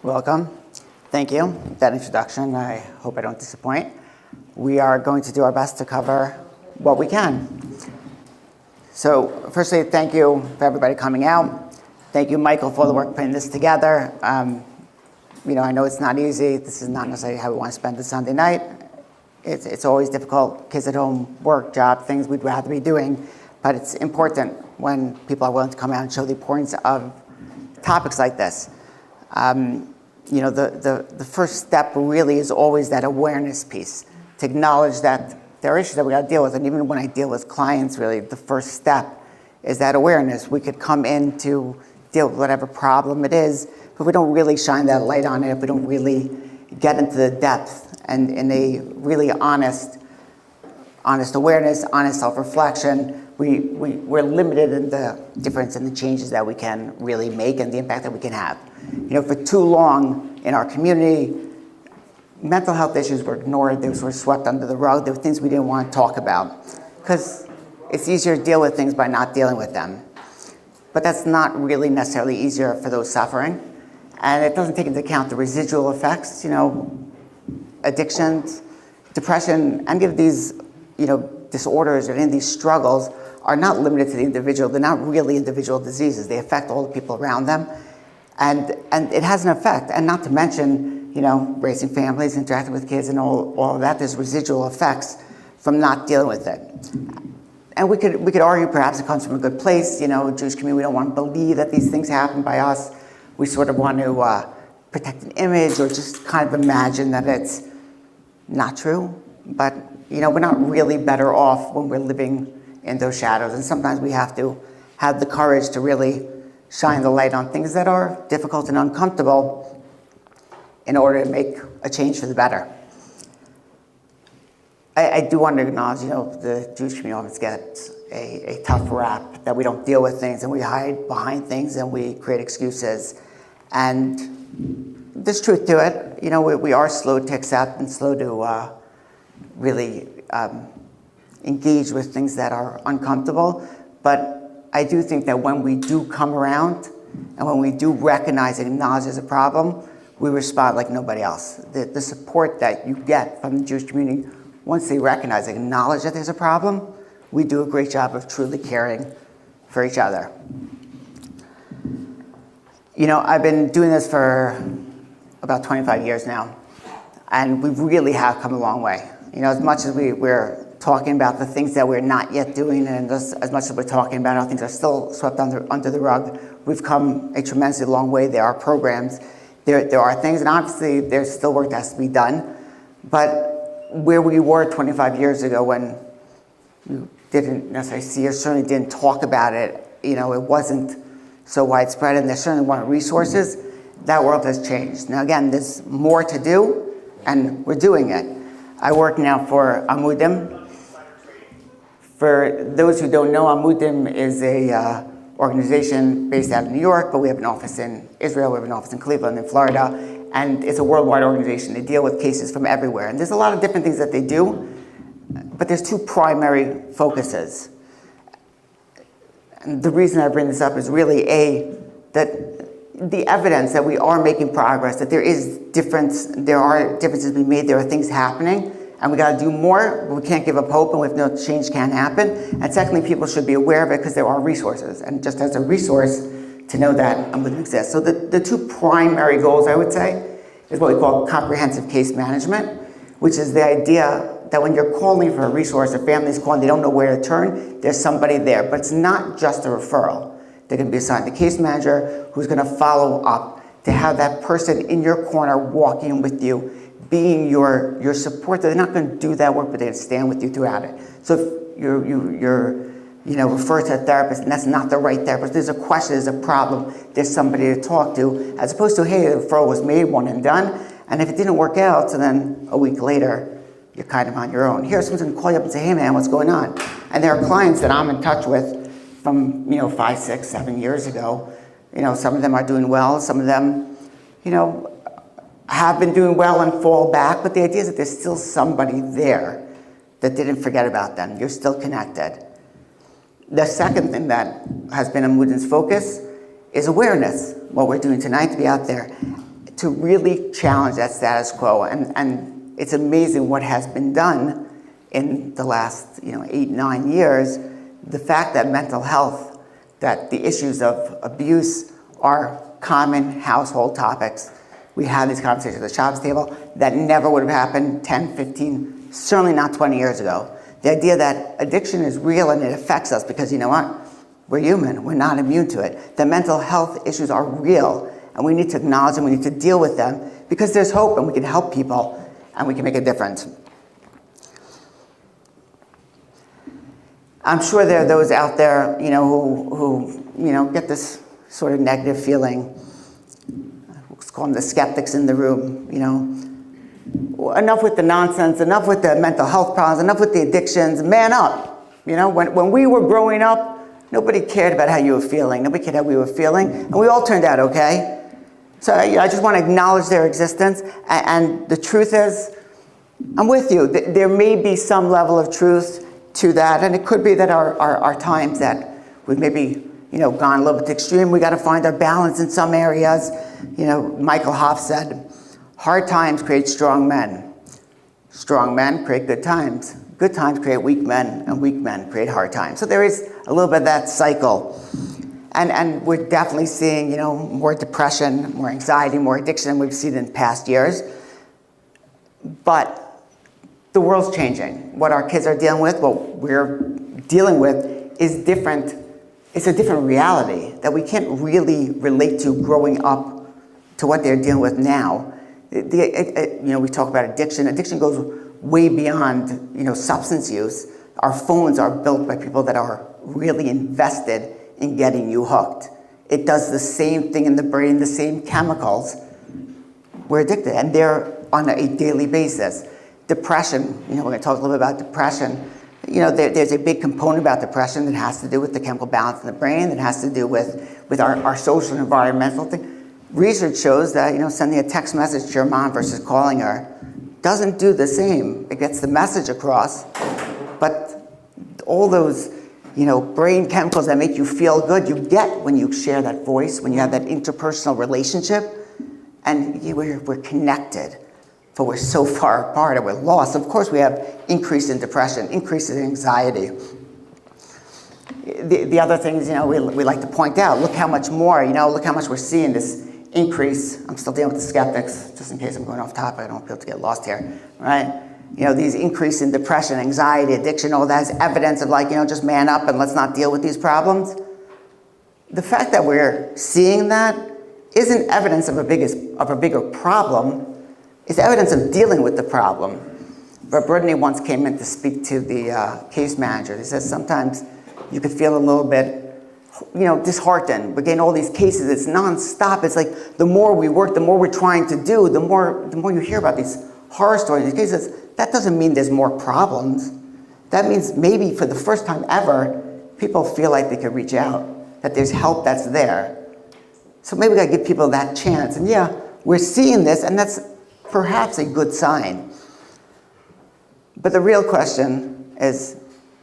Welcome. Thank you for that introduction. I hope I don't disappoint. We are going to do our best to cover what we can. So firstly, thank you for everybody coming out. Thank you, Michael, for the work putting this together. I know it's not easy. This is not necessarily how we want to spend the Sunday night. It's always difficult. Kids at home, work, job, things we'd rather be doing. But it's important when people are willing to come out and show the importance of topics like this. The first step really is always that awareness piece, to acknowledge that there are issues that we got to deal with. And even when I deal with clients, really, the first step is that awareness. We could come in to deal with whatever problem it is, but we don't really shine that light on it, if we don't really get into the depth and in a really honest awareness, honest self-reflection, we're limited in the difference in the changes that we can really make and the impact that we can have. For too long in our community, mental health issues were ignored. They were swept under the rug. There were things we didn't want to talk about because it's easier to deal with things by not dealing with them. But that's not really necessarily easier for those suffering. And it doesn't take into account the residual effects, addictions, depression, any of these, disorders or any of these struggles are not limited to the individual. They're not really individual diseases. They affect all the people around them. And it has an effect. And not to mention, raising families, interacting with kids and all of that, there's residual effects from not dealing with it. And we could argue perhaps it comes from a good place. Jewish community, we don't want to believe that these things happen by us. We sort of want to protect an image or just kind of imagine that it's not true. But, we're not really better off when we're living in those shadows. And sometimes we have to have the courage to really shine the light on things that are difficult and uncomfortable in order to make a change for the better. I do want to acknowledge, the Jewish community always gets a tough rap, that we don't deal with things and we hide behind things and we create excuses. And there's truth to it. We are slow to accept and slow to really engage with things that are uncomfortable. But I do think that when we do come around and when we do recognize and acknowledge there's a problem, we respond like nobody else. The support that you get from the Jewish community, once they recognize and acknowledge that there's a problem, we do a great job of truly caring for each other. I've been doing this for about 25 years now, and we really have come a long way. As much as we're talking about the things that we're not yet doing, and just as much as we're talking about how things are still swept under the rug, we've come a tremendously long way. There are programs, there are things, and obviously there's still work that has to be done. But where we were 25 years ago when you didn't necessarily see or certainly didn't talk about it, it wasn't so widespread, and there certainly weren't resources, that world has changed. Now again, there's more to do, and we're doing it. I work now for Amudim. For those who don't know, Amudim is a organization based out of New York, but we have an office in Israel, we have an office in Cleveland, in Florida, and it's a worldwide organization. They deal with cases from everywhere. And there's a lot of different things that they do, but there's two primary focuses. And the reason I bring this up is really, that the evidence that we are making progress, that there are differences being made, there are things happening, and we got to do more, but we can't give up hope, and if no change can't happen. And secondly, people should be aware of it because there are resources, and just as a resource to know that Amudim exists. So the two primary goals, I would say, is what we call comprehensive case management, which is the idea that when you're calling for a resource, a family's calling, they don't know where to turn, there's somebody there. But it's not just a referral. They're going to be assigned a case manager who's going to follow up, to have that person in your corner walking with you, being your support. They're not going to do that work, but they're going to stand with you throughout it. So if you're referred to a therapist and that's not the right therapist, there's a question, there's a problem, there's somebody to talk to, as opposed to, hey, the referral was made, one and done, and if it didn't work out, so then a week later, you're kind of on your own. Here, someone's going to call you up and say, hey man, what's going on? And there are clients that I'm in touch with from 5, 6, 7 years ago. Some of them are doing well, some of them, have been doing well and fall back, but the idea is that there's still somebody there that didn't forget about them. You're still connected. The second thing that has been a Moodin's focus is awareness. What we're doing tonight to be out there to really challenge that status quo. And it's amazing what has been done in the last 8-9 years. The fact that mental health, that the issues of abuse are common household topics. We have these conversations at the shops table that never would have happened 10, 15, certainly not 20 years ago. The idea that addiction is real and it affects us because you know what? We're human, we're not immune to it. The mental health issues are real and we need to acknowledge them, we need to deal with them because there's hope and we can help people and we can make a difference. I'm sure there are those out there, who get this sort of negative feeling. Let's call them the skeptics in the room, Enough with the nonsense, enough with the mental health problems, enough with the addictions, man up. When we were growing up, nobody cared about how you were feeling. Nobody cared how we were feeling, and we all turned out okay. So I just want to acknowledge their existence, and the truth is, I'm with you. There may be some level of truth to that, and it could be that our times that we've maybe gone a little bit extreme. We got to find our balance in some areas. Michael Hoff said, hard times create strong men. Strong men create good times. Good times create weak men, and weak men create hard times. So there is a little bit of that cycle. And we're definitely seeing, more depression, more anxiety, more addiction than we've seen in past years. But the world's changing. What our kids are dealing with, what we're dealing with is different. It's a different reality that we can't really relate to growing up to what they're dealing with now. We talk about addiction. Addiction goes way beyond, substance use. Our phones are built by people that are really invested in getting you hooked. It does the same thing in the brain, the same chemicals. We're addicted, and they're on a daily basis. Depression, we're going to talk a little bit about depression. There's a big component about depression that has to do with the chemical balance in the brain, that has to do with our social and environmental thing. Research shows that, sending a text message to your mom versus calling her doesn't do the same. It gets the message across, but all those, brain chemicals that make you feel good, you get when you share that voice, when you have that interpersonal relationship, and we're connected. But we're so far apart and we're lost. Of course, we have increase in depression, increase in anxiety. The other things, we like to point out, look how much more, look how much we're seeing this increase. I'm still dealing with the skeptics, just in case I'm going off topic. I don't want people to get lost here, right? These increase in depression, anxiety, addiction, all that is evidence of just man up and let's not deal with these problems. The fact that we're seeing that isn't evidence of a bigger problem. It's evidence of dealing with the problem. But Brittany once came in to speak to the case manager. He says sometimes you could feel a little bit, disheartened. We're getting all these cases. It's nonstop. It's like the more we work, the more we're trying to do, the more you hear about these horror stories, these cases. That doesn't mean there's more problems. That means maybe for the first time ever, people feel like they could reach out, that there's help that's there. So maybe we got to give people that chance. And yeah, we're seeing this, and that's perhaps a good sign. But the real question is,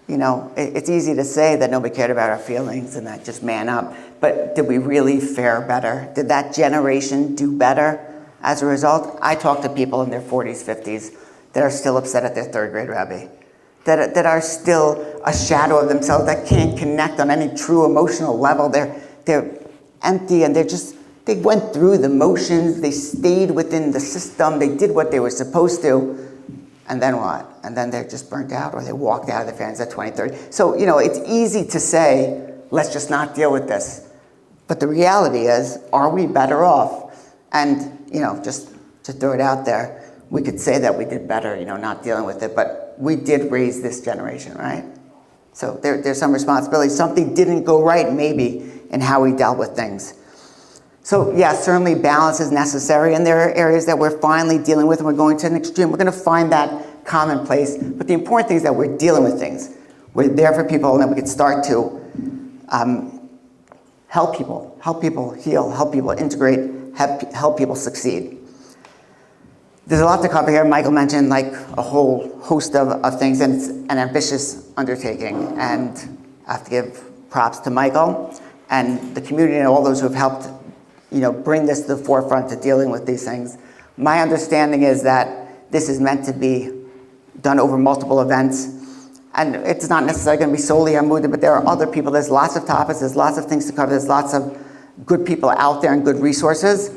it's easy to say that nobody cared about our feelings and that just man up. But did we really fare better? Did that generation do better as a result? I talk to people in their 40s, 50s that are still upset at their third grade rabbi, that are still a shadow of themselves, that can't connect on any true emotional level. They're empty and they went through the motions, they stayed within the system, they did what they were supposed to, and then what? And then they're just burnt out, or they walked out of their families at 20, 30. So, it's easy to say, let's just not deal with this. But the reality is, are we better off? And, just to throw it out there, we could say that we did better, not dealing with it, but we did raise this generation, right? So there's some responsibility. Something didn't go right, maybe, in how we dealt with things. So yeah, certainly balance is necessary, and there are areas that we're finally dealing with, and we're going to an extreme. We're going to find that commonplace, but the important thing is that we're dealing with things. We're there for people, and that we can start to help people heal, help people integrate, help people succeed. There's a lot to cover here. Michael mentioned like a whole host of things, and it's an ambitious undertaking. And I have to give props to Michael and the community and all those who have helped, bring this to the forefront to dealing with these things. My understanding is that this is meant to be done over multiple events. And it's not necessarily going to be solely on Muda, but there are other people. There's lots of topics. There's lots of things to cover. There's lots of good people out there and good resources.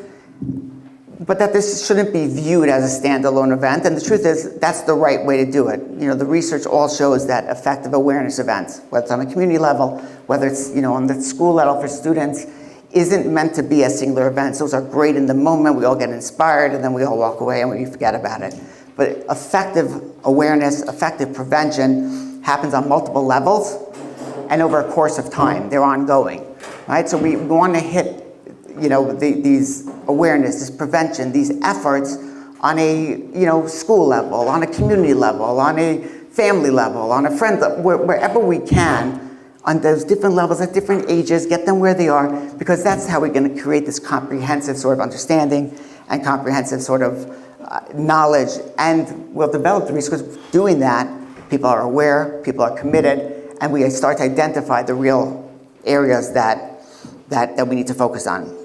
But that this shouldn't be viewed as a standalone event. And the truth is, that's the right way to do it. The research all shows that effective awareness events, whether it's on a community level, whether it's on the school level for students, isn't meant to be a singular event. Those are great in the moment. We all get inspired, and then we all walk away and we forget about it. But effective awareness, effective prevention happens on multiple levels and over a course of time. They're ongoing, right? So we want to hit these awareness, this prevention, these efforts on a school level, on a community level, on a family level, on a friend level, wherever we can, on those different levels at different ages, get them where they are, because that's how we're going to create this comprehensive sort of understanding and comprehensive sort of knowledge, and we'll develop the research. Because doing that, people are aware, people are committed, and we start to identify the real areas that we need to focus on.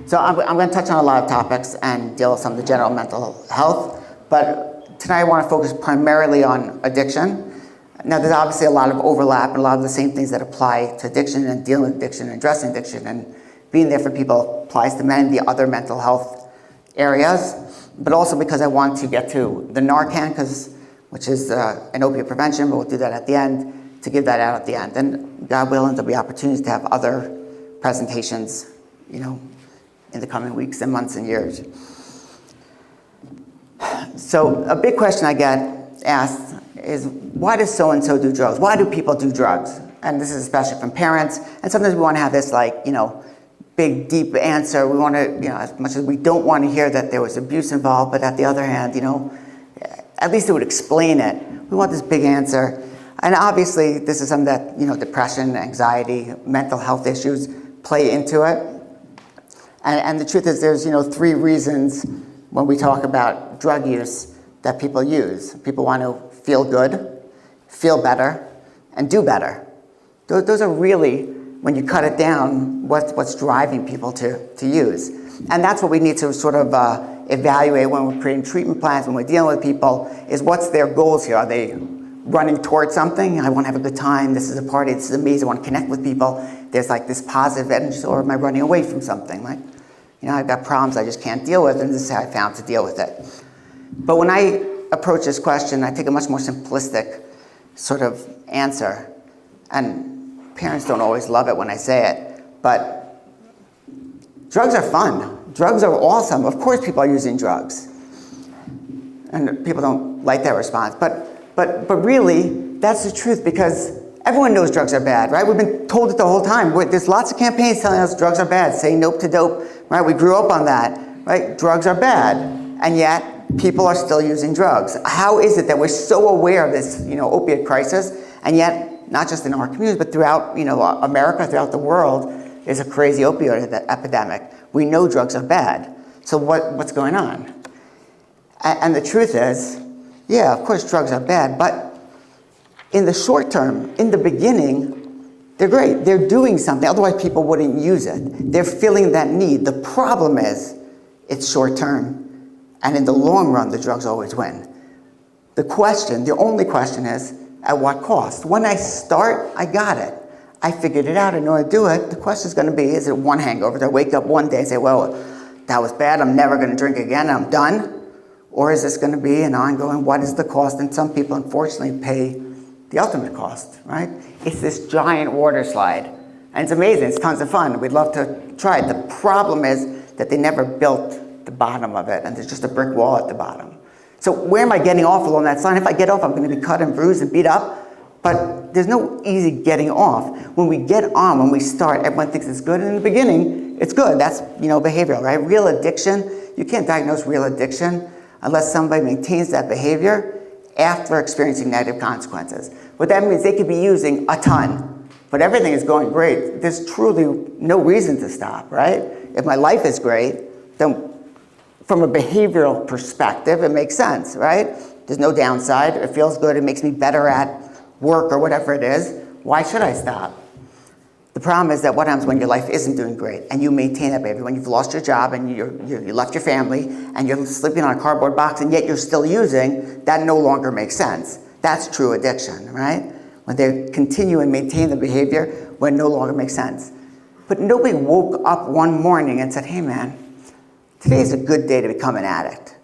So I'm going to touch on a lot of topics and deal with some of the general mental health, but tonight I want to focus primarily on addiction. Now, there's obviously a lot of overlap and a lot of the same things that apply to addiction and dealing with addiction and addressing addiction, and being there for people applies to many of the other mental health areas, but also because I want to get to the Narcan, which is an opiate prevention, but we'll do that at the end, to give that out at the end. And God willing, there'll be opportunities to have other presentations, in the coming weeks and months and years. So a big question I get asked is, why does so-and-so do drugs? Why do people do drugs? And this is especially from parents. And sometimes we want to have this big, deep answer. We want to, as much as we don't want to hear that there was abuse involved, but at the other hand, at least it would explain it. We want this big answer. And obviously, this is something that, depression, anxiety, mental health issues play into it. And the truth is, there's, 3 reasons when we talk about drug use that people use. People want to feel good, feel better, and do better. Those are really, when you cut it down, what's driving people to use. And that's what we need to sort of evaluate when we're creating treatment plans, when we're dealing with people, is what's their goals here? Are they running towards something? I want to have a good time. This is a party. This is amazing. I want to connect with people. There's like this positive energy. Or am I running away from something? Like, I've got problems I just can't deal with, and this is how I found to deal with it. But when I approach this question, I take a much more simplistic sort of answer. And parents don't always love it when I say it, but drugs are fun. Drugs are awesome. Of course people are using drugs. And people don't like that response. But really, that's the truth, because everyone knows drugs are bad, right? We've been told it the whole time. There's lots of campaigns telling us drugs are bad. Say nope to dope, right? We grew up on that, right? Drugs are bad, and yet people are still using drugs. How is it that we're so aware of this, opiate crisis, and yet not just in our communities, but throughout, America, throughout the world, there's a crazy opioid epidemic. We know drugs are bad. So what's going on? And the truth is, yeah, of course drugs are bad, but in the short term, in the beginning, they're great. They're doing something, otherwise people wouldn't use it. They're filling that need. The problem is, it's short term, and in the long run, the drugs always win. The only question is, at what cost? When I start, I got it. I figured it out, I know how to do it. The question is going to be, is it one hangover? Do I wake up one day and say, well, that was bad, I'm never going to drink again, I'm done? Or is this going to be an ongoing, what is the cost? And some people, unfortunately, pay the ultimate cost, right? It's this giant water slide. And it's amazing, it's tons of fun. We'd love to try it. The problem is that they never built the bottom of it, and there's just a brick wall at the bottom. So where am I getting off along that slide? If I get off, I'm going to be cut and bruised and beat up. But there's no easy getting off. When we get on, when we start, everyone thinks it's good. And in the beginning, it's good. That's, behavioral, right? Real addiction, you can't diagnose real addiction unless somebody maintains that behavior after experiencing negative consequences. What that means, they could be using a ton, but everything is going great. There's truly no reason to stop, right? If my life is great, then from a behavioral perspective, it makes sense, right? There's no downside. It feels good. It makes me better at work or whatever it is. Why should I stop? The problem is that what happens when your life isn't doing great and you maintain that behavior, when you've lost your job and you left your family and you're sleeping on a cardboard box and yet you're still using, that no longer makes sense. That's true addiction, right? When they continue and maintain the behavior when it no longer makes sense. But nobody woke up one morning and said, hey man, today is a good day to become an addict.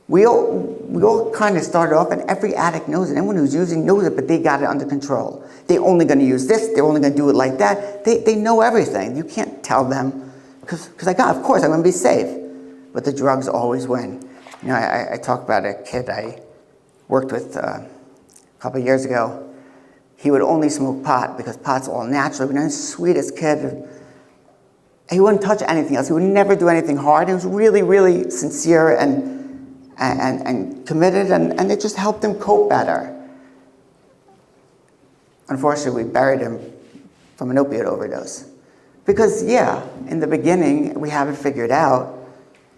We all kind of started off, and every addict knows it. Anyone who's using knows it, but they got it under control. They're only going to use this. They're only going to do it like that. They know everything. You can't tell them, because of course, I'm going to be safe. But the drugs always win. You know, I talk about a kid I worked with a couple of years ago. He would only smoke pot because pot's all natural. He was the sweetest kid. He wouldn't touch anything else. He would never do anything hard. He was really, really sincere and committed, and it just helped him cope better. Unfortunately, we buried him from an opiate overdose. Because, yeah, in the beginning, we have it figured out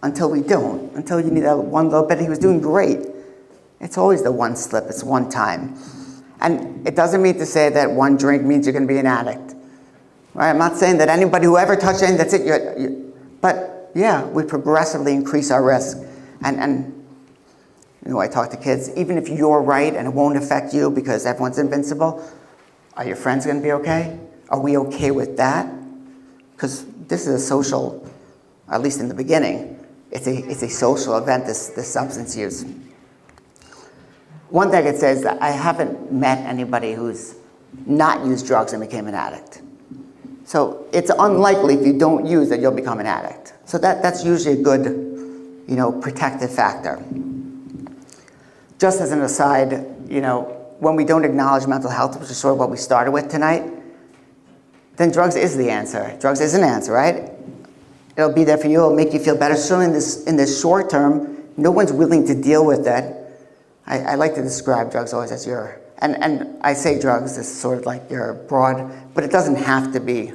until we don't. Until you need that one little bit. He was doing great. It's always the one slip. It's one time. And it doesn't mean to say that one drink means you're going to be an addict. Right? I'm not saying that anybody who ever touched anything, that's it. But, yeah, we progressively increase our risk. And you know, I talk to kids, even if you're right and it won't affect you because everyone's invincible, are your friends going to be okay? Are we okay with that? Because this is a social, at least in the beginning, it's a social event, this substance use. One thing I could say is that I haven't met anybody who's not used drugs and became an addict. So it's unlikely if you don't use that you'll become an addict. So that's usually a good, you know, protective factor. Just as an aside, you know, when we don't acknowledge mental health, which is sort of what we started with tonight, then drugs is the answer. Drugs is an answer, right? It'll be there for you. It'll make you feel better. So in this short term, no one's willing to deal with it. I like to describe drugs always as your, and I say drugs as sort of like your broad, but it doesn't have to be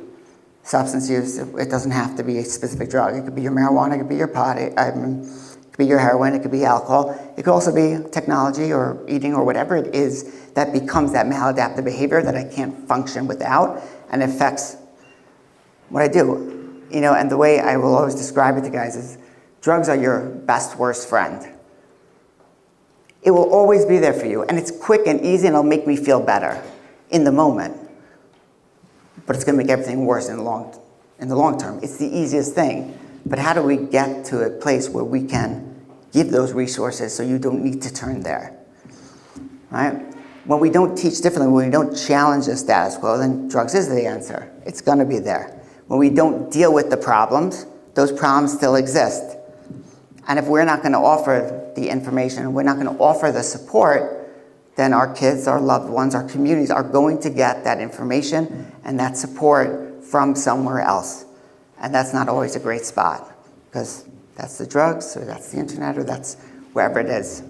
substance use. It doesn't have to be a specific drug. It could be your marijuana. It could be your pot. It could be your heroin, it could be alcohol, it could also be technology or eating or whatever it is that becomes that maladaptive behavior that I can't function without and affects what I do. You know, and the way I will always describe it to guys is drugs are your best, worst friend. It will always be there for you, and it's quick and easy and it'll make me feel better in the moment. But it's going to make everything worse in the long term. It's the easiest thing. But how do we get to a place where we can give those resources so you don't need to turn there, right? When we don't teach differently, when we don't challenge the status quo, then drugs is the answer. It's going to be there. When we don't deal with the problems, those problems still exist. And if we're not going to offer the information, we're not going to offer the support, then our kids, our loved ones, our communities are going to get that information and that support from somewhere else. And that's not always a great spot, because that's the drugs, or that's the internet, or that's wherever it is.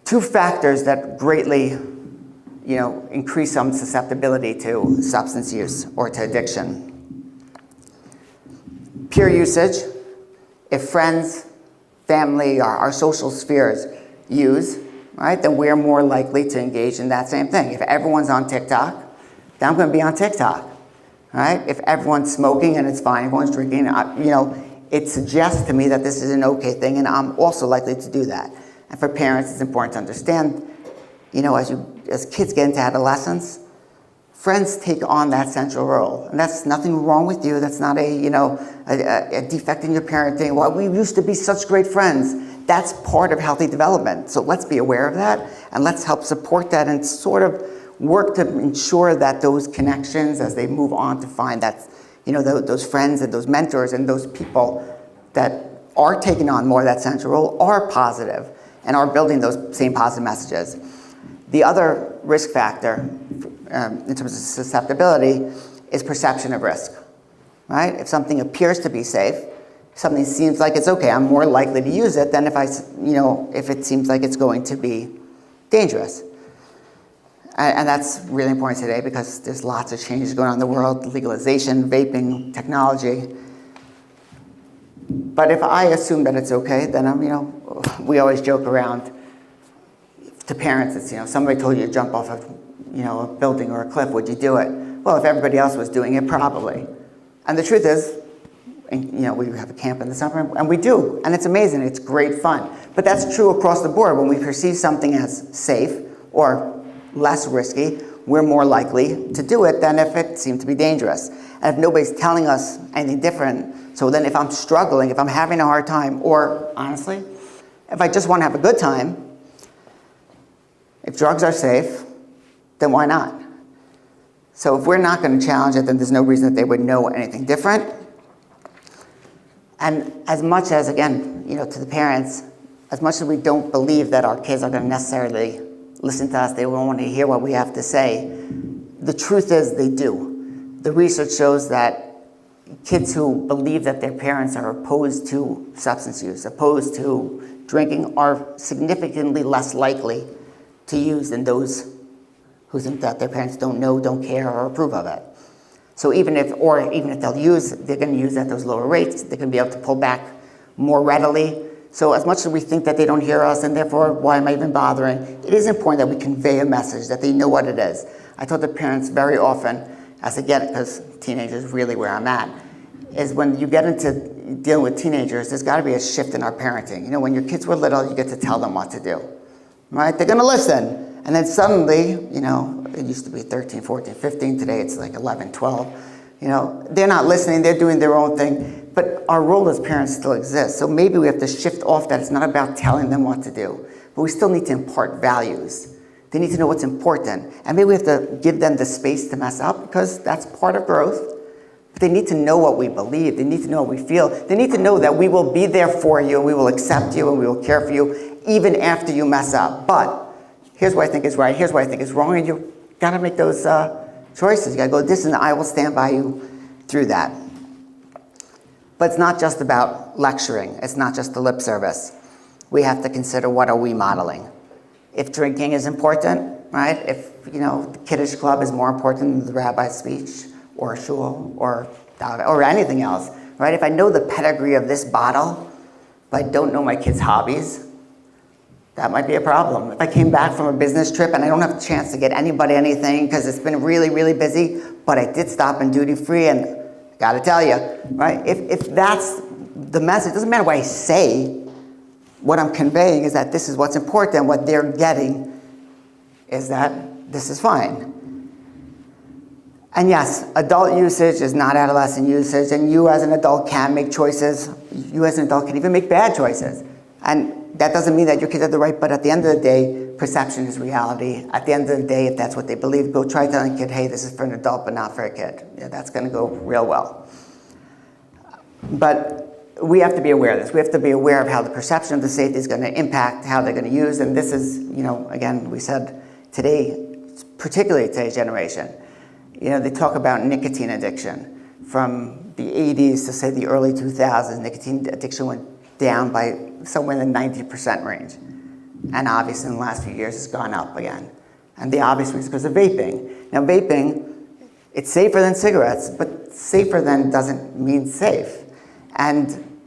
Two factors that greatly, you know, increase some susceptibility to substance use or to addiction. Peer usage. If friends, family, our social spheres use, right, then we're more likely to engage in that same thing. If everyone's on TikTok, then I'm going to be on TikTok. Right? If everyone's smoking and it's fine, everyone's drinking, you know, it suggests to me that this is an okay thing, and I'm also likely to do that. And for parents, it's important to understand, you know, as kids get into adolescence, friends take on that central role, and that's nothing wrong with you. That's not a defect in your parenting. Well, we used to be such great friends. That's part of healthy development. So let's be aware of that, and let's help support that and sort of work to ensure that those connections, as they move on to find that, you know, those friends and those mentors and those people that are taking on more of that central role are positive and are building those same positive messages. The other risk factor in terms of susceptibility is perception of risk, right? If something appears to be safe, if something seems like it's okay, I'm more likely to use it than if if it seems like it's going to be dangerous. And that's really important today because there's lots of changes going on in the world, legalization, vaping, technology. But if I assume that it's okay, then we always joke around to parents. It's, somebody told you to jump off a building or a cliff, would you do it? Well, if everybody else was doing it, probably. And the truth is, we have a camp in the summer, and we do, and it's amazing. It's great fun. But that's true across the board. When we perceive something as safe or less risky, we're more likely to do it than if it seemed to be dangerous. And if nobody's telling us anything different, so then if I'm struggling, if I'm having a hard time, or honestly, if I just want to have a good time, if drugs are safe, then why not? So if we're not going to challenge it, then there's no reason that they would know anything different. And as much as, again, to the parents, as much as we don't believe that our kids are going to necessarily listen to us, they won't want to hear what we have to say, the truth is they do. The research shows that kids who believe that their parents are opposed to substance use, opposed to drinking, are significantly less likely to use than those who think that their parents don't know, don't care, or approve of it. So even if they'll use, they're going to use at those lower rates. They're going to be able to pull back more readily. So as much as we think that they don't hear us, and therefore, why am I even bothering? It is important that we convey a message, that they know what it is. I tell the parents very often, as I get it, because teenagers really where I'm at, is when you get into dealing with teenagers, there's got to be a shift in our parenting. When your kids were little, you get to tell them what to do, right? They're going to listen. And then suddenly, it used to be 13, 14, 15. Today it's like 11, 12. They're not listening. They're doing their own thing. But our role as parents still exists. So maybe we have to shift off that. It's not about telling them what to do. But we still need to impart values. They need to know what's important. And maybe we have to give them the space to mess up, because that's part of growth. But they need to know what we believe. They need to know what we feel. They need to know that we will be there for you, and we will accept you, and we will care for you, even after you mess up. But here's what I think is right, here's what I think is wrong, and you got to make those choices. You got to go, this, and I will stand by you through that. But it's not just about lecturing. It's not just the lip service. We have to consider, what are we modeling? If drinking is important, right? If, the Kiddush Club is more important than the rabbi's speech, or shul, or anything else, right? If I know the pedigree of this bottle, but I don't know my kids' hobbies, that might be a problem. If I came back from a business trip and I don't have a chance to get anybody anything because it's been really, really busy, but I did stop in duty free, and gotta tell you, right? If that's the message, it doesn't matter what I say. What I'm conveying is that this is what's important. What they're getting is that this is fine. And yes, adult usage is not adolescent usage, and you as an adult can make choices. You as an adult can even make bad choices. And that doesn't mean that your kids are the right, but at the end of the day, perception is reality. At the end of the day, if that's what they believe, go try telling a kid, hey, this is for an adult, but not for a kid. Yeah, that's going to go real well. But we have to be aware of this. We have to be aware of how the perception of the safety is going to impact how they're going to use. And this is, again, we said today, particularly today's generation, they talk about nicotine addiction. From the 80s to, say, the early 2000s, nicotine addiction went down by somewhere in the 90% range. And obviously in the last few years it's gone up again. And the obvious reason is because of vaping. Now vaping, it's safer than cigarettes, but safer than doesn't mean safe. And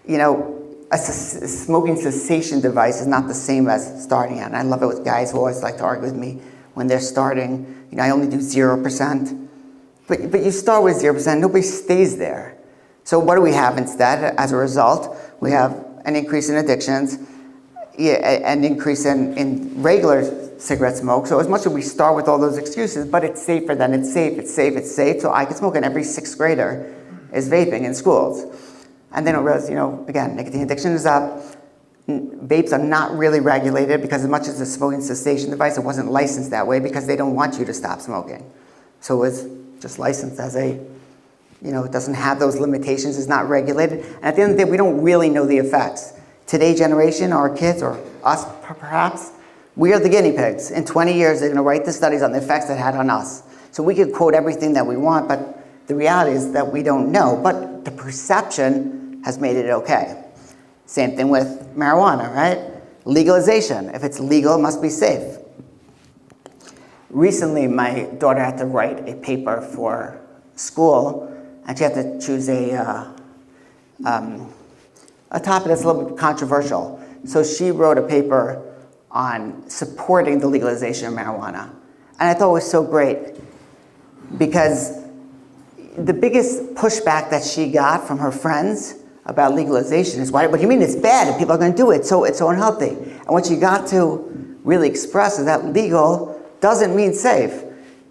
a smoking cessation device is not the same as starting out. And I love it with guys who always like to argue with me when they're starting. I only do 0%. But you start with 0%, nobody stays there. So what do we have instead? As a result, we have an increase in addictions, an increase in regular cigarette smoke. So as much as we start with all those excuses, but it's safer than it's safe, it's safe, it's safe. So I can smoke, and every sixth grader is vaping in schools. And then I realized, again, nicotine addiction is up. Vapes are not really regulated, because as much as a smoking cessation device, it wasn't licensed that way because they don't want you to stop smoking. So it was just licensed as a, it doesn't have those limitations, it's not regulated. And at the end of the day, we don't really know the effects. Today's generation, our kids, or us perhaps, we are the guinea pigs. In 20 years, they're going to write the studies on the effects it had on us. So we could quote everything that we want, but the reality is that we don't know. But the perception has made it okay. Same thing with marijuana, right? Legalization. If it's legal, it must be safe. Recently, my daughter had to write a paper for school, and she had to choose a a topic that's a little bit controversial. So she wrote a paper on supporting the legalization of marijuana. And I thought it was so great because the biggest pushback that she got from her friends about legalization is, what do you mean it's bad and people are going to do it, so it's so unhealthy? And what she got to really express is that legal doesn't mean safe.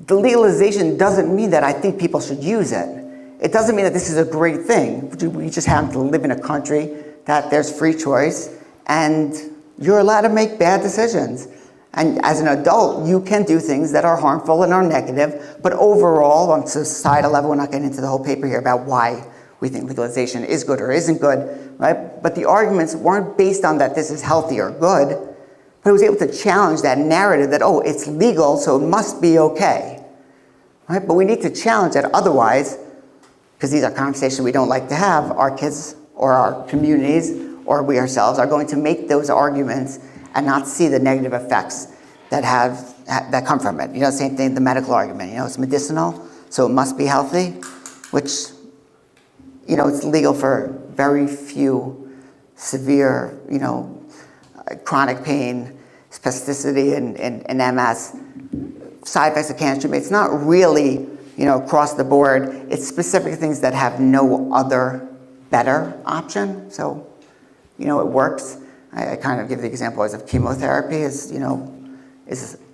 The legalization doesn't mean that I think people should use it. It doesn't mean that this is a great thing. We just happen to live in a country that there's free choice and you're allowed to make bad decisions. And as an adult, you can do things that are harmful and are negative, but overall, on societal level, we're not getting into the whole paper here about why we think legalization is good or isn't good, right? But the arguments weren't based on that this is healthy or good, but it was able to challenge that narrative that, oh, it's legal, so it must be okay, right? But we need to challenge that, otherwise, because these are conversations we don't like to have, our kids or our communities or we ourselves are going to make those arguments and not see the negative effects that come from it. You know, same thing, the medical argument. You know, it's medicinal, so it must be healthy, which, you know, it's legal for very few severe, you know, chronic pain, spasticity, and MS, side effects of cancer. It's not really, you know, across the board. It's specific things that have no other better option. So, you know, it works. I kind of give the example as of chemotherapy is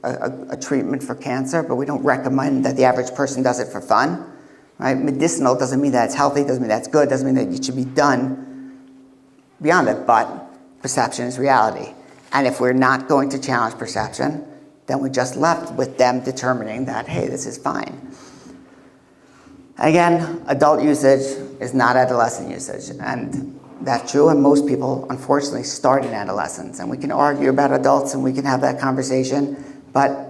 a treatment for cancer, but we don't recommend that the average person does it for fun, right? Medicinal doesn't mean that it's healthy, doesn't mean that's good, doesn't mean that it should be done beyond it, but perception is reality. And if we're not going to challenge perception, then we're just left with them determining that, hey, this is fine. Again, adult usage is not adolescent usage, and that's true, and most people, unfortunately, start in adolescence. And we can argue about adults, and we can have that conversation, but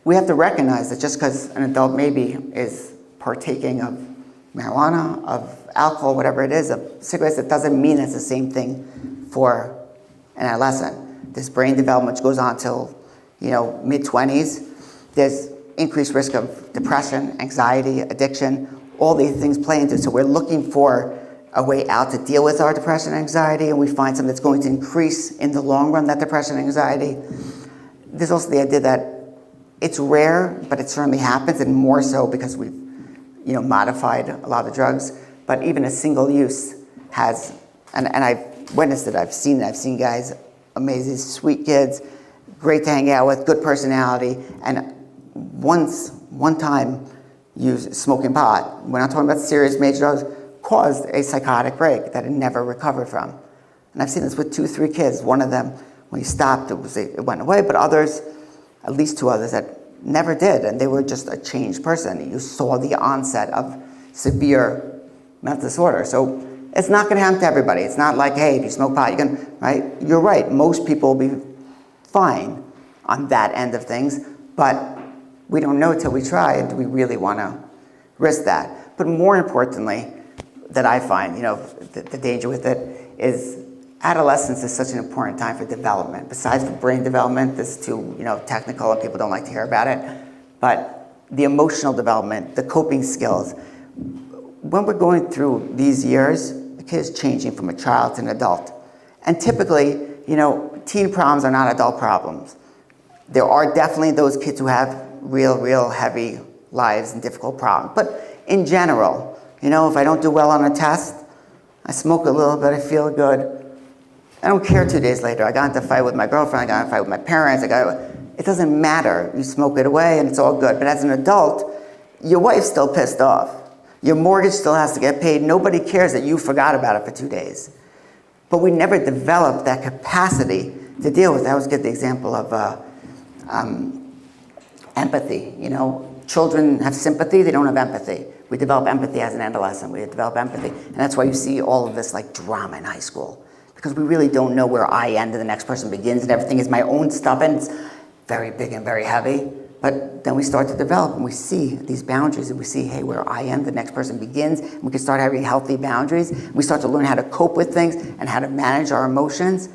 we have to recognize that just because an adult maybe is partaking of marijuana, of alcohol, whatever it is, of cigarettes, it doesn't mean it's the same thing for an adolescent. This brain development goes on till, you know, mid-20s. There's increased risk of depression, anxiety, addiction. All these things play into it. So we're looking for a way out to deal with our depression and anxiety, and we find something that's going to increase in the long run that depression and anxiety. There's also the idea that it's rare, but it certainly happens, and more so because we've, you know, modified a lot of the drugs. But even a single use has, and I've witnessed it, I've seen guys, amazing, sweet kids, great to hang out with, good personality, and one time use smoking pot. We're not talking about serious major drugs, caused a psychotic break that it never recovered from. And I've seen this with 2-3 kids. One of them, when he stopped, it went away, but others, at least 2 others, that never did, and they were just a changed person. You saw the onset of severe mental disorder. So it's not going to happen to everybody. It's not like, hey, if you smoke pot, you're going to, right? You're right. Most people will be fine on that end of things, but we don't know till we try, and do we really want to risk that? But more importantly, that I find, you know, the danger with it is adolescence is such an important time for development. Besides the brain development, this is too, you know, technical and people don't like to hear about it, but the emotional development, the coping skills. When we're going through these years, the kid is changing from a child to an adult. And typically, you know, teen problems are not adult problems. There are definitely those kids who have real heavy lives and difficult problems. But in general, you know, if I don't do well on a test, I smoke a little bit, I feel good. I don't care 2 days later. I got into a fight with my girlfriend, I got into a fight with my parents, it doesn't matter. You smoke it away and it's all good. But as an adult, your wife's still pissed off. Your mortgage still has to get paid. Nobody cares that you forgot about it for 2 days. But we never developed that capacity to deal with it. I always get the example of empathy. You know, children have sympathy, they don't have empathy. We develop empathy as an adolescent. We develop empathy. And that's why you see all of this like drama in high school. Because we really don't know where I end and the next person begins, and everything is my own stuff, and it's very big and very heavy. But then we start to develop, and we see these boundaries, and we see, hey, where I end, the next person begins, and we can start having healthy boundaries. We start to learn how to cope with things and how to manage our emotions.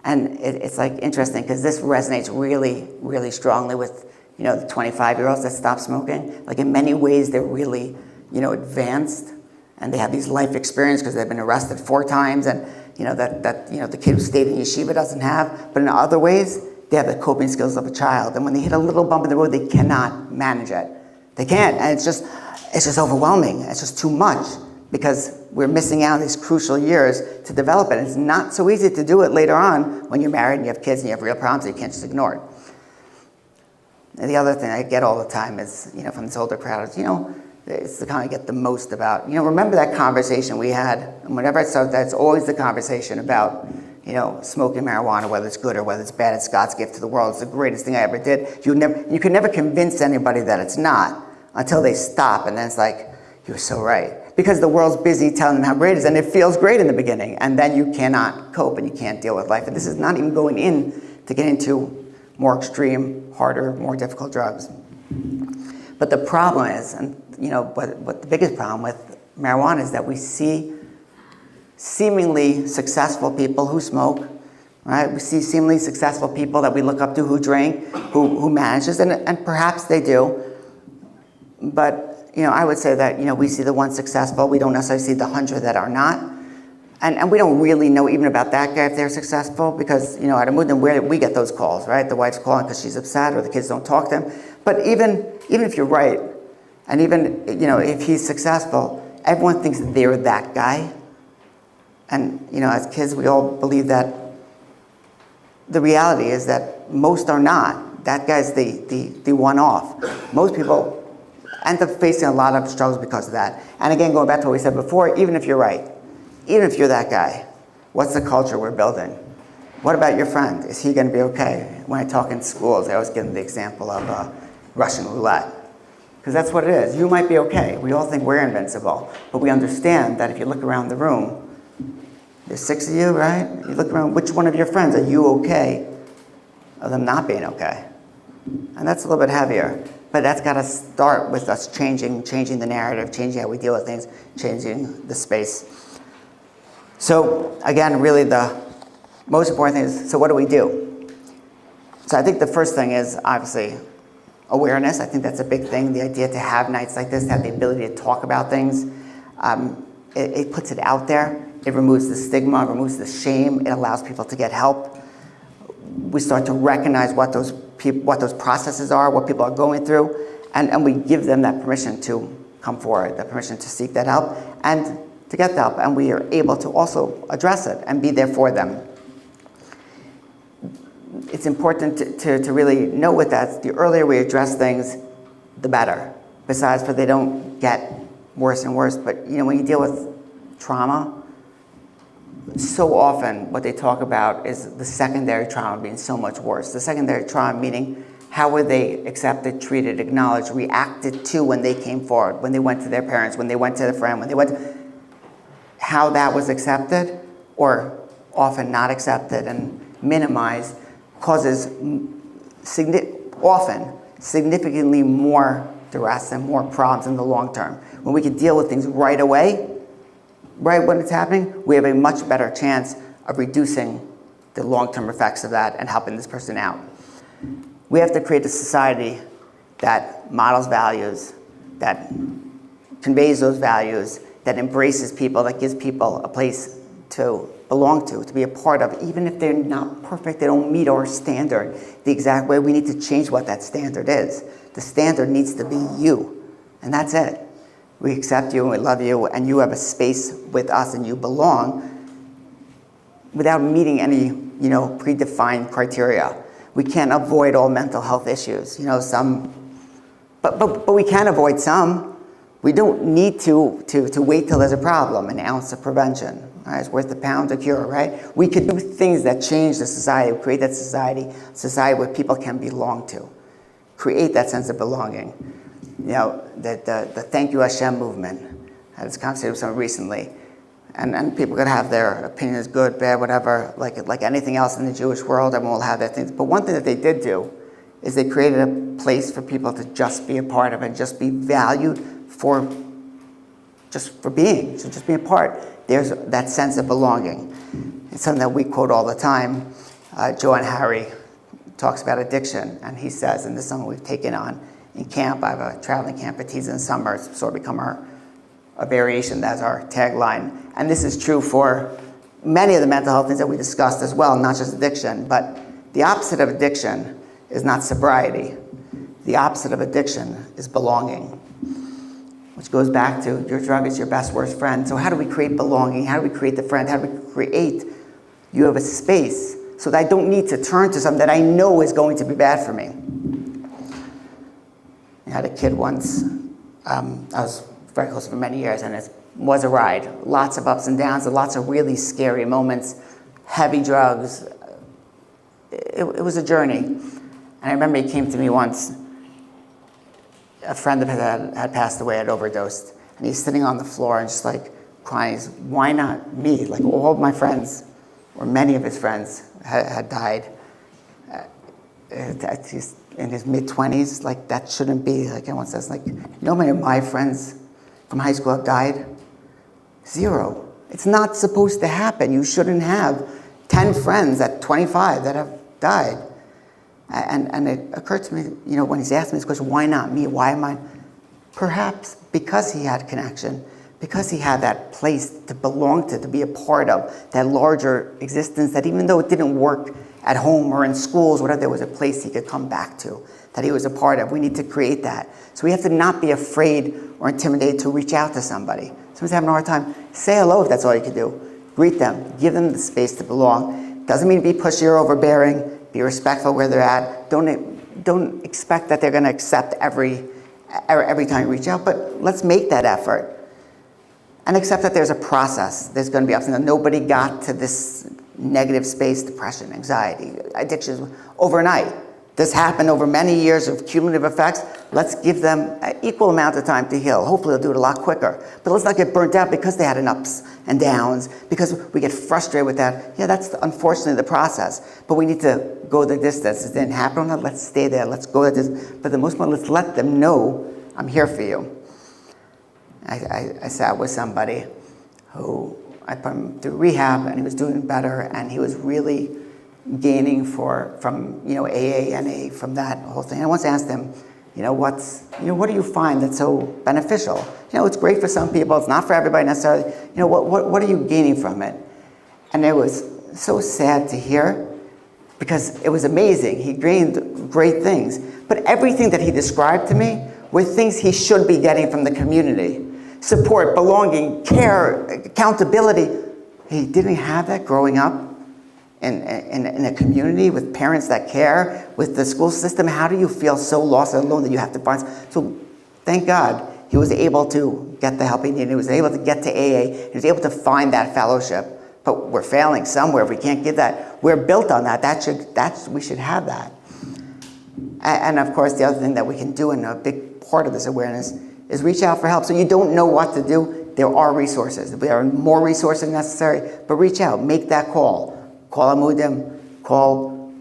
And it's like interesting, because this resonates really, really strongly with, you know, the 25-year-olds that stop smoking. Like in many ways, they're really, you know, advanced, and they have these life experience because they've been arrested 4 times, and the kid who stayed in yeshiva doesn't have, but in other ways, they have the coping skills of a child. And when they hit a little bump in the road, they cannot manage it. They can't, and it's just overwhelming. It's just too much because we're missing out these crucial years to develop it. It's not so easy to do it later on when you're married and you have kids and you have real problems that you can't just ignore it. And the other thing I get all the time is, from this older crowd is, it's the kind I get the most about, remember that conversation we had, and whenever I start that, it's always the conversation about, smoking marijuana, whether it's good or whether it's bad. It's God's gift to the world. It's the greatest thing I ever did. You can never convince anybody that it's not until they stop, and then it's like, you're so right. Because the world's busy telling them how great it is, and it feels great in the beginning, and then you cannot cope and you can't deal with life. And this is not even going in to get into more extreme, harder, more difficult drugs. But the problem is, and what the biggest problem with marijuana is that we see seemingly successful people who smoke, right? We see seemingly successful people that we look up to who drink, who manages, and perhaps they do. But I would say that we see the ones successful. We don't necessarily see the 100 that are not. And we don't really know even about that guy if they're successful because, at Amudim, we get those calls, right? The wife's calling because she's upset or the kids don't talk to him. But even if you're right, and even, if he's successful, everyone thinks they're that guy. And, as kids, we all believe that the reality is that most are not. That guy's the one-off. Most people end up facing a lot of struggles because of that. And again, going back to what we said before, even if you're right, even if you're that guy, what's the culture we're building? What about your friend? Is he going to be okay? When I talk in schools, I always give them the example of Russian roulette. Because that's what it is. You might be okay. We all think we're invincible. But we understand that if you look around the room, there's 6 of you, right? You look around, which one of your friends are you okay of them not being okay? And that's a little bit heavier. But that's got to start with us changing the narrative, changing how we deal with things, changing the space. So again, really the most important thing is, so what do we do? So I think the first thing is obviously awareness. I think that's a big thing. The idea to have nights like this, to have the ability to talk about things, it puts it out there. It removes the stigma, it removes the shame. It allows people to get help. We start to recognize what those processes are, what people are going through, and we give them that permission to come forward, that permission to seek that help, and to get the help, and we are able to also address it and be there for them. It's important to really know with that, the earlier we address things, the better. Besides, for they don't get worse and worse. But when you deal with trauma, so often what they talk about is the secondary trauma being so much worse. The secondary trauma meaning how were they accepted, treated, acknowledged, reacted to when they came forward, when they went to their parents, when they went to their friend, when they went to, how that was accepted or often not accepted and minimized causes often significantly more duress and more problems in the long term. When we can deal with things right away, right when it's happening, we have a much better chance of reducing the long-term effects of that and helping this person out. We have to create a society that models values, that conveys those values, that embraces people, that gives people a place to belong to be a part of, even if they're not perfect, they don't meet our standard the exact way. We need to change what that standard is. The standard needs to be you, and that's it. We accept you and we love you, and you have a space with us and you belong without meeting any, predefined criteria. We can't avoid all mental health issues, but we can avoid some. We don't need to wait till there's a problem, an ounce of prevention. Right? It's worth a pound to cure, right? We could do things that change the society, create that society where people can belong to, create that sense of belonging. The Thank You Hashem movement. I had this conversation with someone recently, and people could have their opinions, good, bad, whatever, like anything else in the Jewish world, everyone will have their things. But one thing that they did do is they created a place for people to just be a part of and just be valued for being, so just be a part. There's that sense of belonging. It's something that we quote all the time. Joanne Harry talks about addiction, and he says, and this is something we've taken on in camp. I have a traveling camp at Tees in the summer. It's sort of become a variation. That's our tagline. And this is true for many of the mental health things that we discussed as well, not just addiction, but the opposite of addiction is not sobriety. The opposite of addiction is belonging, which goes back to your drug is your best, worst friend. So how do we create belonging? How do we create the friend? How do we create, you have a space so that I don't need to turn to something that I know is going to be bad for me. I had a kid once, I was very close for many years, and it was a ride. Lots of ups and downs, and lots of really scary moments, heavy drugs. It was a journey. And I remember he came to me once. A friend of his had passed away, had overdosed, and he's sitting on the floor and just like crying. He's, why not me? Like all of my friends, or many of his friends, had died. He's in his mid-20s, like that shouldn't be. Like everyone says, like, you know how many of my friends from high school have died? 0. It's not supposed to happen. You shouldn't have 10 friends at 25 that have died. And it occurred to me, you know, when he's asking me this question, why not me? Why am I? Perhaps because he had connection, because he had that place to belong to be a part of, that larger existence that even though it didn't work at home or in schools, whatever, there was a place he could come back to, that he was a part of. We need to create that. So we have to not be afraid or intimidated to reach out to somebody. Someone's having a hard time, say hello if that's all you can do. Greet them, give them the space to belong. Doesn't mean be pushy or overbearing, be respectful where they're at. Don't expect that they're gonna accept every time you reach out, but let's make that effort. And accept that there's a process. There's gonna be ups and downs. Nobody got to this negative space, depression, anxiety, addictions overnight. This happened over many years of cumulative effects. Let's give them an equal amount of time to heal. Hopefully they'll do it a lot quicker. But let's not get burnt out because they had an ups and downs, because we get frustrated with that. Yeah, that's unfortunately the process. But we need to go the distance. It didn't happen, let's stay there, let's go the distance. But the most important, let's let them know, I'm here for you. I sat with somebody who I put him through rehab, and he was doing better, and he was really gaining from AA, NA, from that whole thing. I once asked him, what do you find that's so beneficial? It's great for some people, it's not for everybody necessarily. What are you gaining from it? And it was so sad to hear, because it was amazing. He gained great things, but everything that he described to me were things he should be getting from the community. Support, belonging, care, accountability. He didn't have that growing up in a community with parents that care, with the school system. How do you feel so lost and alone that you have to find? So thank God he was able to get the help he needed. He was able to get to AA. He was able to find that fellowship. But we're failing somewhere if we can't get that. We're built on that. We should have that. And of course, the other thing that we can do, and a big part of this awareness, is reach out for help. So you don't know what to do, there are resources. There are more resources necessary, but reach out, make that call. Call Amudim, call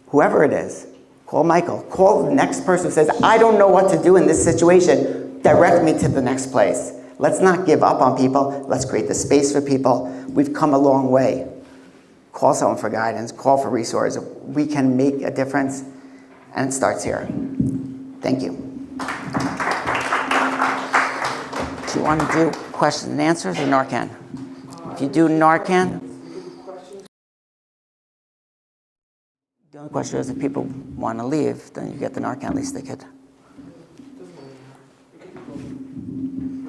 whoever it is. Call Michael, call the next person who says, I don't know what to do in this situation, direct me to the next place. Let's not give up on people, let's create the space for people. We've come a long way. Call someone for guidance, call for resources. We can make a difference, and it starts here. Thank you. Do you want to do questions and answers or Narcan? If you do Narcan, the only question is if people want to leave, then you get the Narcan, at least they could.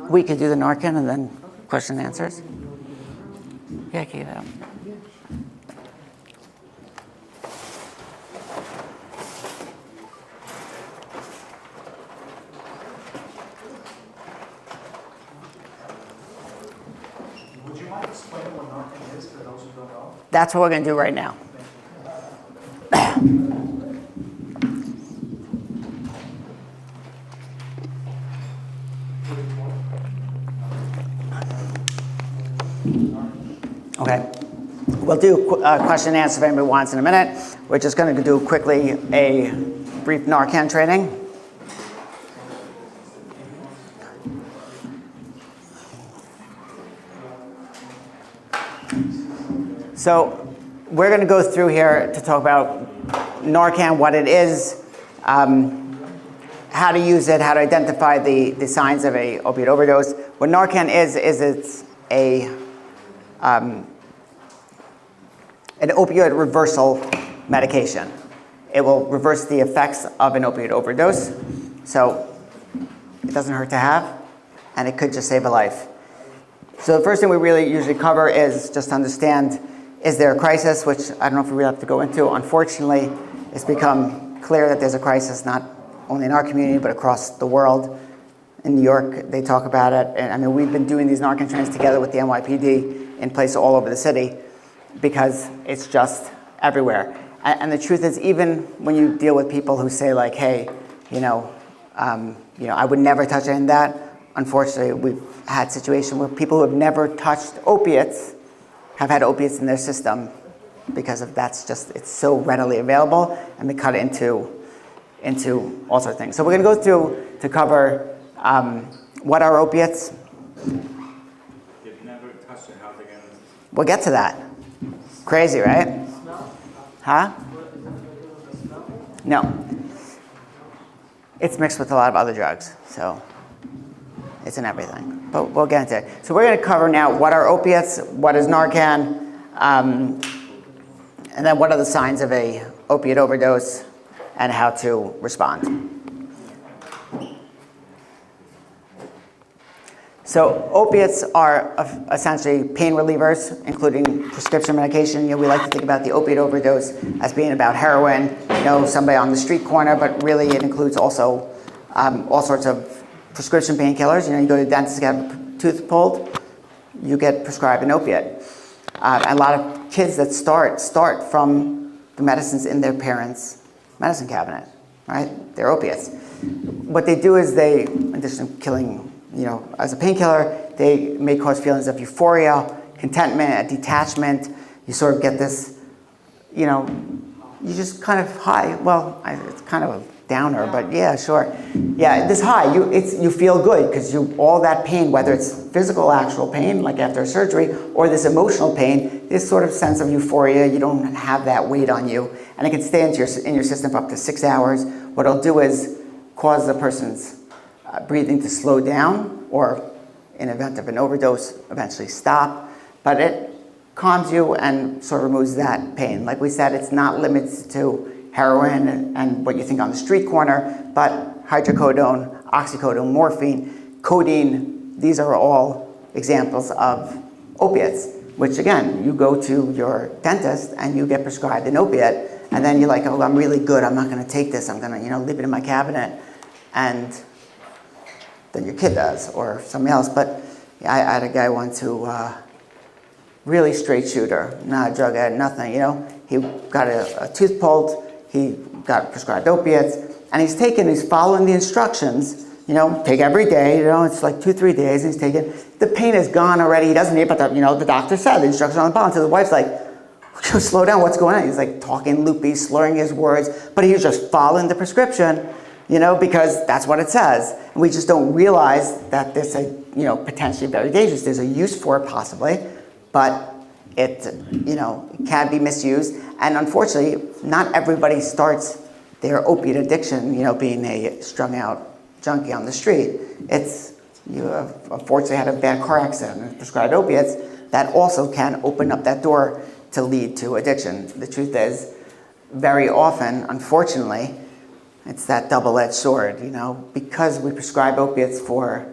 We could do the Narcan and then question and answers. Yeah, keep that up. That's what we're going to do right now. Okay. We'll do a question and answer if anybody wants in a minute. We're just going to do quickly a brief Narcan training. So we're going to go through here to talk about Narcan, what it is, how to use it, how to identify the signs of a opiate overdose. What Narcan is it's a an opioid reversal medication. It will reverse the effects of an opioid overdose. So it doesn't hurt to have, and it could just save a life. So the first thing we really usually cover is just to understand, is there a crisis, which I don't know if we really have to go into. Unfortunately, it's become clear that there's a crisis not only in our community, but across the world. In New York, they talk about it. And I mean, we've been doing these Narcan trainings together with the NYPD in places all over the city because it's just everywhere. And the truth is, even when you deal with people who say like, hey, I would never touch any of that. Unfortunately, we've had situations where people who have never touched opiates have had opiates in their system because of it's so readily available, and we cut into all sorts of things. So we're going to go through to cover what are opiates. You've never touched it, how they get it? We'll get to that. Crazy, right? Huh? No. It's mixed with a lot of other drugs, so it's in everything. But we'll get into it. So we're going to cover now what are opiates, what is Narcan, and then what are the signs of a opiate overdose and how to respond. So opiates are essentially pain relievers, including prescription medication. We like to think about the opiate overdose as being about heroin, somebody on the street corner, but really it includes also all sorts of prescription painkillers. You go to the dentist to get a tooth pulled, you get prescribed an opiate. A lot of kids that start from the medicines in their parents' medicine cabinet, right? They're opiates. What they do is they, in addition to killing, as a painkiller, they may cause feelings of euphoria, contentment, detachment. You sort of get this, you just kind of high. Well, it's kind of a downer, but yeah, sure. Yeah, this high, you feel good because all that pain, whether it's physical actual pain, like after a surgery, or this emotional pain, this sort of sense of euphoria, you don't have that weight on you, and it can stay in your system for up to 6 hours. What it'll do is cause the person's breathing to slow down, or in event of an overdose, eventually stop. But it calms you and sort of removes that pain. Like we said, it's not limited to heroin and what you think on the street corner, but hydrocodone, oxycodone, morphine, codeine, these are all examples of opiates, which again, you go to your dentist and you get prescribed an opiate, and then you're like, oh, I'm really good, I'm not gonna take this, I'm gonna leave it in my cabinet. And then your kid does, or somebody else. But I had a guy once who, really straight shooter, not a drug addict, nothing, He got a tooth pulled, he got prescribed opiates, and he's following the instructions, take every day, it's like 2-3 days, and he's taking, the pain is gone already, he doesn't need, but the doctor said, the instructions on the bottom, so the wife's like, slow down, what's going on? He's like talking loopy, slurring his words, but he was just following the prescription, because that's what it says. And we just don't realize that this is, potentially very dangerous. There's a use for it possibly, but it, can be misused. And unfortunately, not everybody starts their opiate addiction, being a strung out junkie on the street. It's, you have unfortunately had a bad car accident and prescribed opiates. That also can open up that door to lead to addiction. The truth is, very often, unfortunately, it's that double-edged sword, because we prescribe opiates for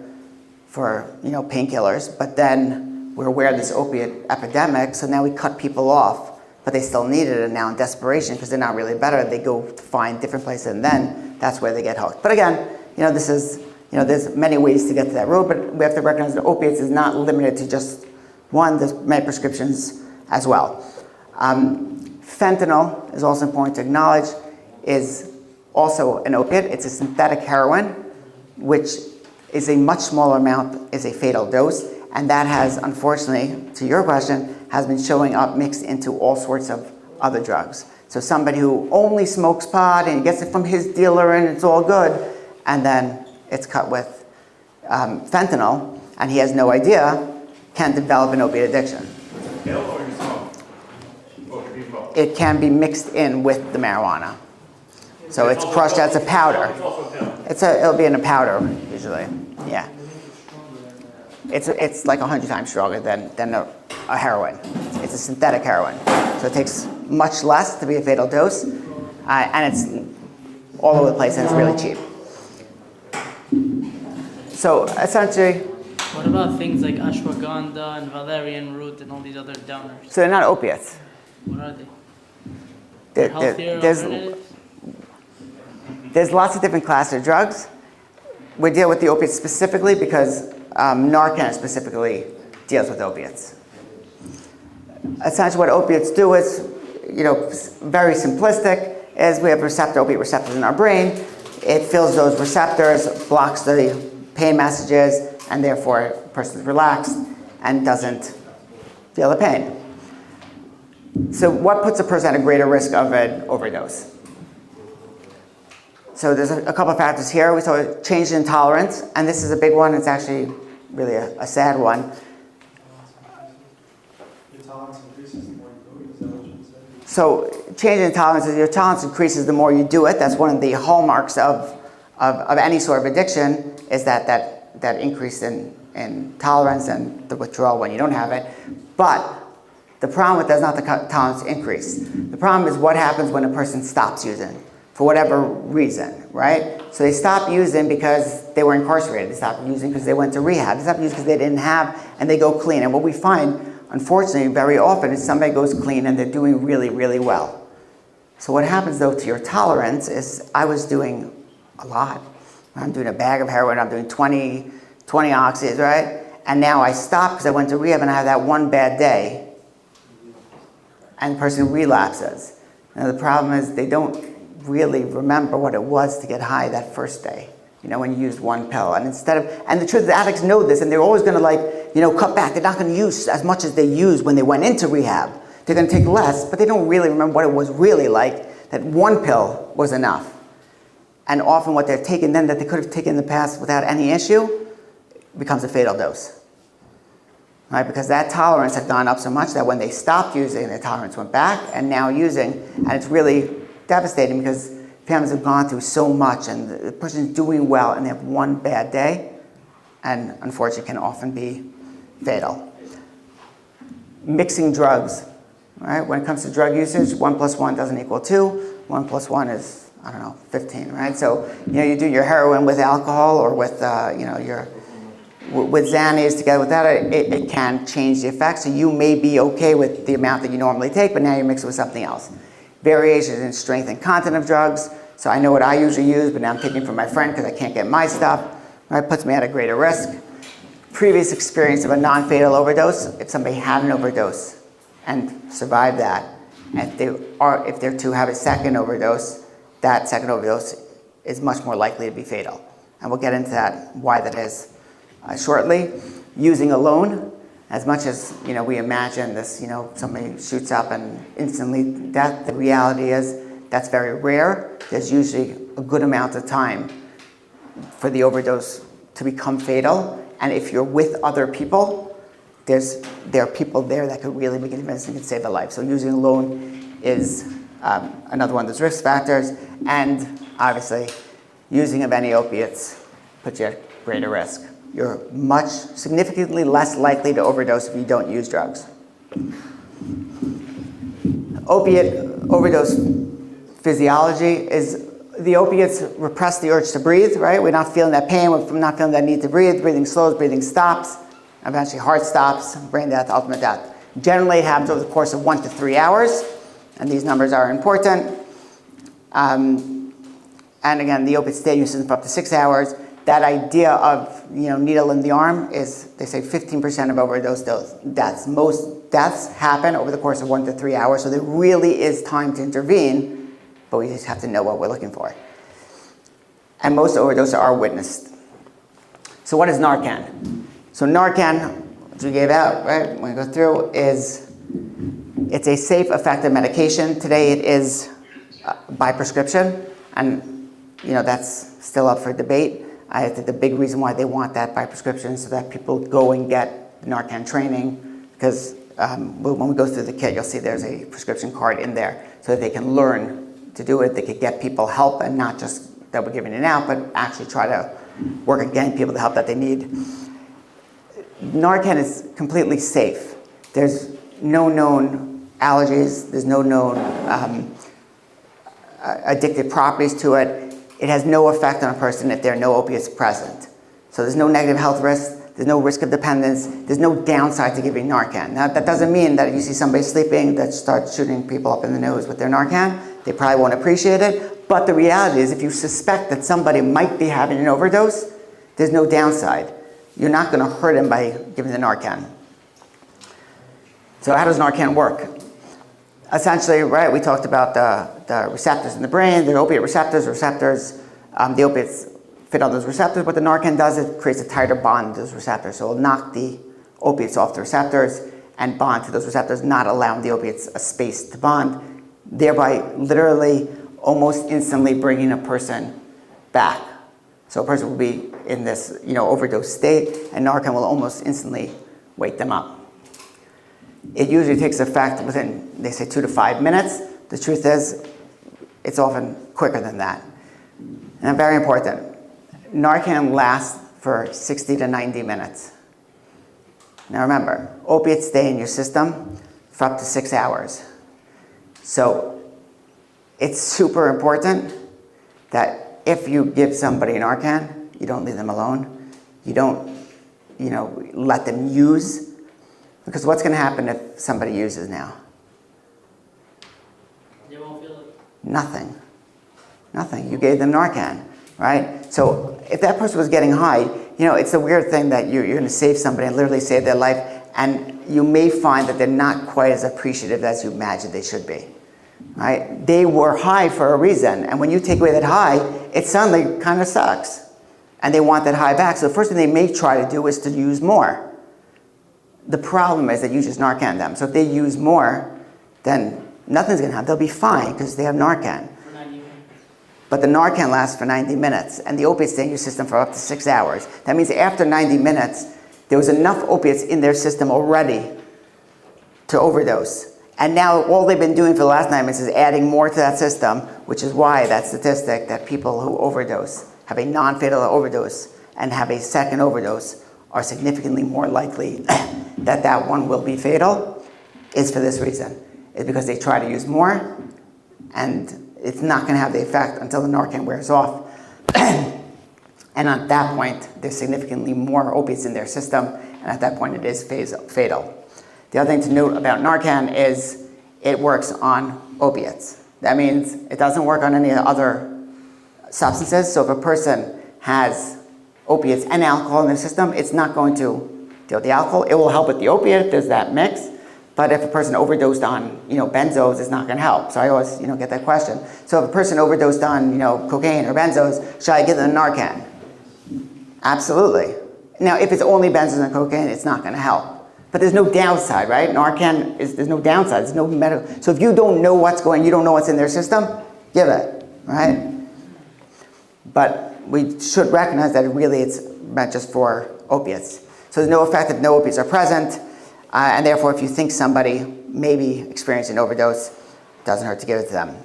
painkillers, but then we're aware of this opiate epidemic, so now we cut people off, but they still need it, and now in desperation, because they're not really better, they go to find different places, and then that's where they get hooked. But again, this is, there's many ways to get to that road, but we have to recognize that opiates is not limited to just one, there's many prescriptions as well. Fentanyl is also important to acknowledge, is also an opiate. It's a synthetic heroin, which is a much smaller amount, is a fatal dose, and that has, unfortunately, to your question, has been showing up mixed into all sorts of other drugs. So somebody who only smokes pot and gets it from his dealer and it's all good, and then it's cut with fentanyl, and he has no idea, can develop an opiate addiction. Pill or you smoke? Or can be both? It can be mixed in with the marijuana. So it's crushed as a powder. It's also a pill. It'll be in a powder, usually, yeah. It's like 100 times stronger than a heroin. It's a synthetic heroin. So it takes much less to be a fatal dose, and it's all over the place, and it's really cheap. So essentially, What about things like ashwagandha and valerian root and all these other downers? so they're not opiates. What are they? They're- Healthier there's alternatives? lots of different classes of drugs. We deal with the opiates specifically because Narcan specifically deals with opiates. Essentially what opiates do is, very simplistic, is we have opiate receptors in our brain. It fills those receptors, blocks the pain messages, and therefore a person is relaxed and doesn't feel the pain. So what puts a person at a greater risk of an overdose? So there's a couple of factors here. We saw a change in tolerance, and this is a big one. It's actually really a sad one. Your tolerance increases the more you do it, is that what you said? So change in tolerance is your tolerance increases the more you do it. That's one of the hallmarks of any sort of addiction, is that increase in tolerance and the withdrawal when you don't have it. But the problem with that is not the tolerance increase. The problem is what happens when a person stops using, for whatever reason, right? So they stop using because they were incarcerated. They stopped using because they went to rehab. They stopped using because they didn't have, and they go clean. And what we find, unfortunately, very often is somebody goes clean and they're doing really, really well. So what happens though to your tolerance is, I was doing a lot. I'm doing a bag of heroin, I'm doing 20 oxys, right? And now I stop because I went to rehab and I have that one bad day, and the person relapses. Now the problem is they don't really remember what it was to get high that first day, when you used one pill. And and the truth is, the addicts know this, and they're always going to cut back. They're not going to use as much as they used when they went into rehab. They're going to take less, but they don't really remember what it was really like, that one pill was enough. And often what they've taken then that they could have taken in the past without any issue becomes a fatal dose. Right? Because that tolerance had gone up so much that when they stopped using, their tolerance went back, and now using, and it's really devastating because families have gone through so much and the person's doing well and they have one bad day, and unfortunately can often be fatal. Mixing drugs, right? When it comes to drug usage, 1 + 1 doesn't equal 2. 1 + 1 is, 15, right? So, you do your heroin with alcohol or with, with Xannies together with that, it can change the effect. So you may be okay with the amount that you normally take, but now you mix it with something else. Variations in strength and content of drugs. So I know what I usually use, but now I'm taking from my friend because I can't get my stuff. Right? Puts me at a greater risk. Previous experience of a non-fatal overdose, if somebody had an overdose and survived that, and if they're to have a second overdose, that second overdose is much more likely to be fatal. And we'll get into that, why that is shortly. Using alone, as much as we imagine this, somebody shoots up and instantly death, the reality is that's very rare. There's usually a good amount of time for the overdose to become fatal. And if you're with other people, there are people there that could really make a difference and can save a life. So using alone is another one of those risk factors. And obviously, using of any opiates puts you at greater risk. You're significantly less likely to overdose if you don't use drugs. Opiate overdose physiology is, the opiates repress the urge to breathe, right? We're not feeling that pain, we're not feeling that need to breathe. Breathing slows, breathing stops. Eventually heart stops, brain death, ultimate death. Generally it happens over the course of 1 to 3 hours, and these numbers are important. And again, the opiate stay use is for up to 6 hours. That idea of needle in the arm is, they say 15% of overdose deaths. Most deaths happen over the course of 1 to 3 hours, so there really is time to intervene, but we just have to know what we're looking for. And most overdoses are witnessed. So what is Narcan? So Narcan, which we gave out, right, when we go through, it's a safe, effective medication. Today it is by prescription, and that's still up for debate. I think the big reason why they want that by prescription is so that people go and get Narcan training, because when we go through the kit, you'll see there's a prescription card in there so that they can learn to do it. They could get people help, and not just that we're giving it out, but actually try to work at getting people the help that they need. Narcan is completely safe. There's no known allergies, there's no known addictive properties to it. It has no effect on a person if there are no opiates present. So there's no negative health risk, there's no risk of dependence, there's no downside to giving Narcan. Now that doesn't mean that if you see somebody sleeping that starts shooting people up in the nose with their Narcan, they probably won't appreciate it. But the reality is if you suspect that somebody might be having an overdose, there's no downside. You're not going to hurt him by giving the Narcan. So how does Narcan work? Essentially, right, we talked about the receptors in the brain, the opiate receptors. The opiates fit on those receptors. What the Narcan does, it creates a tighter bond to those receptors. So it'll knock the opiates off the receptors and bond to those receptors, not allowing the opiates a space to bond, thereby literally almost instantly bringing a person back. So a person will be in this, overdose state, and Narcan will almost instantly wake them up. It usually takes effect within, they say, 2 to 5 minutes. The truth is, it's often quicker than that. And very important, Narcan lasts for 60 to 90 minutes. Now remember, opiates stay in your system for up to 6 hours. So it's super important that if you give somebody Narcan, you don't leave them alone. You don't, let them use. Because what's going to happen if somebody uses now? They won't feel it. Nothing. Nothing. You gave them Narcan, right? So if that person was getting high, it's a weird thing that you're going to save somebody and literally save their life, and you may find that they're not quite as appreciative as you imagine they should be, right? They were high for a reason, and when you take away that high, it suddenly kind of sucks, and they want that high back. So the first thing they may try to do is to use more. The problem is that you just Narcan them. So if they use more, then nothing's going to happen. They'll be fine because they have Narcan. For 90 minutes. But the Narcan lasts for 90 minutes, and the opiates stay in your system for up to 6 hours. That means after 90 minutes, there was enough opiates in their system already to overdose. And now all they've been doing for the last 9 minutes is adding more to that system, which is why that statistic that people who overdose, have a non-fatal overdose, and have a second overdose are significantly more likely that one will be fatal, is for this reason. It's because they try to use more, and it's not going to have the effect until the Narcan wears off. And at that point, there's significantly more opiates in their system, and at that point it is fatal. The other thing to note about Narcan is it works on opiates. That means it doesn't work on any other substances. So if a person has opiates and alcohol in their system, it's not going to deal with the alcohol. It will help with the opiate, there's that mix. But if a person overdosed on, benzos, it's not going to help. So I always, get that question. So if a person overdosed on, cocaine or benzos, should I give them Narcan? Absolutely. Now, if it's only benzos and cocaine, it's not going to help. But there's no downside, right? Narcan there's no downside. There's no medical. So if you don't know you don't know what's in their system, give it, right? But we should recognize that it's meant just for opiates. So there's no effect if no opiates are present, and therefore if you think somebody may be experiencing an overdose, it doesn't hurt to give it to them.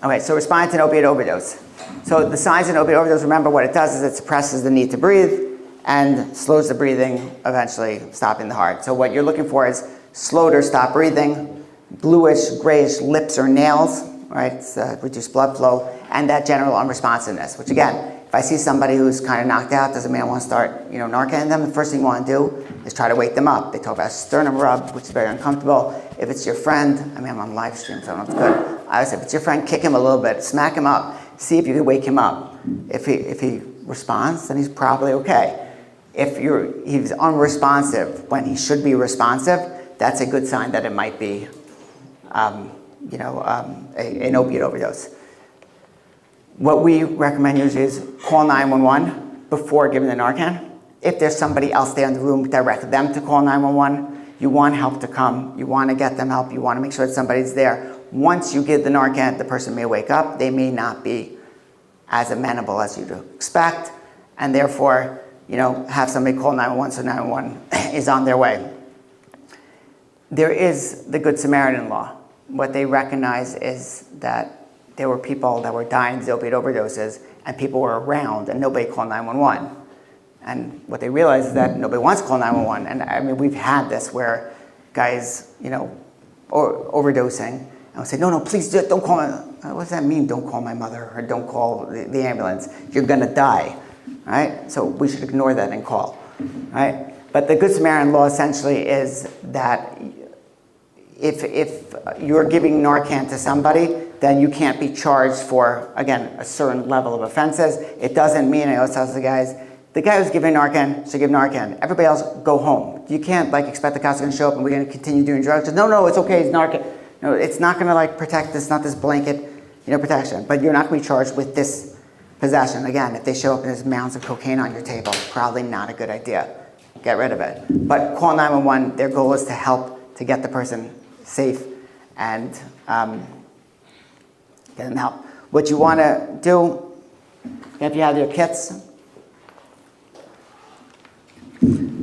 Okay, so responding to an opiate overdose. So the signs of an opiate overdose, remember what it does is it suppresses the need to breathe and slows the breathing, eventually stopping the heart. So what you're looking for is slowed or stop breathing, bluish, grayish lips or nails, right, reduced blood flow, and that general unresponsiveness, which again, if I see somebody who's kind of knocked out, doesn't mean I want to start, Narcan them. The first thing you want to do is try to wake them up. They talk about sternum rub, which is very uncomfortable. If it's your friend, I'm on live stream, so I don't know if it's good. I would say if it's your friend, kick him a little bit, smack him up, see if you can wake him up. If he responds, then he's probably okay. If he's unresponsive when he should be responsive, that's a good sign that it might be an opiate overdose. What we recommend usually is call 911 before giving the Narcan. If there's somebody else there in the room, direct them to call 911. You want help to come. You want to get them help. You want to make sure that somebody's there. Once you give the Narcan, the person may wake up. They may not be as amenable as you'd expect, and therefore, have somebody call 911 so 911 is on their way. There is the Good Samaritan law. What they recognize is that there were people that were dying of opiate overdoses, and people were around, and nobody called 911. And what they realize is that nobody wants to call 911. And I mean, we've had this where guys, overdosing, and we'll say, no, please don't call me. What does that mean, don't call my mother, or don't call the ambulance? You're gonna die, right? So we should ignore that and call, right? But the Good Samaritan law essentially is that if you're giving Narcan to somebody, then you can't be charged for, again, a certain level of offenses. It doesn't mean, I always tell the guys, the guy who's giving Narcan should give Narcan. Everybody else, go home. You can't expect the cops are gonna show up and we're gonna continue doing drugs. No, it's okay, it's Narcan. No, it's not gonna protect us, not this blanket, protection. But you're not gonna be charged with this possession. Again, if they show up and there's mounds of cocaine on your table, probably not a good idea. Get rid of it. But call 911, their goal is to help to get the person safe and get them help. What you wanna do, if you have your kits,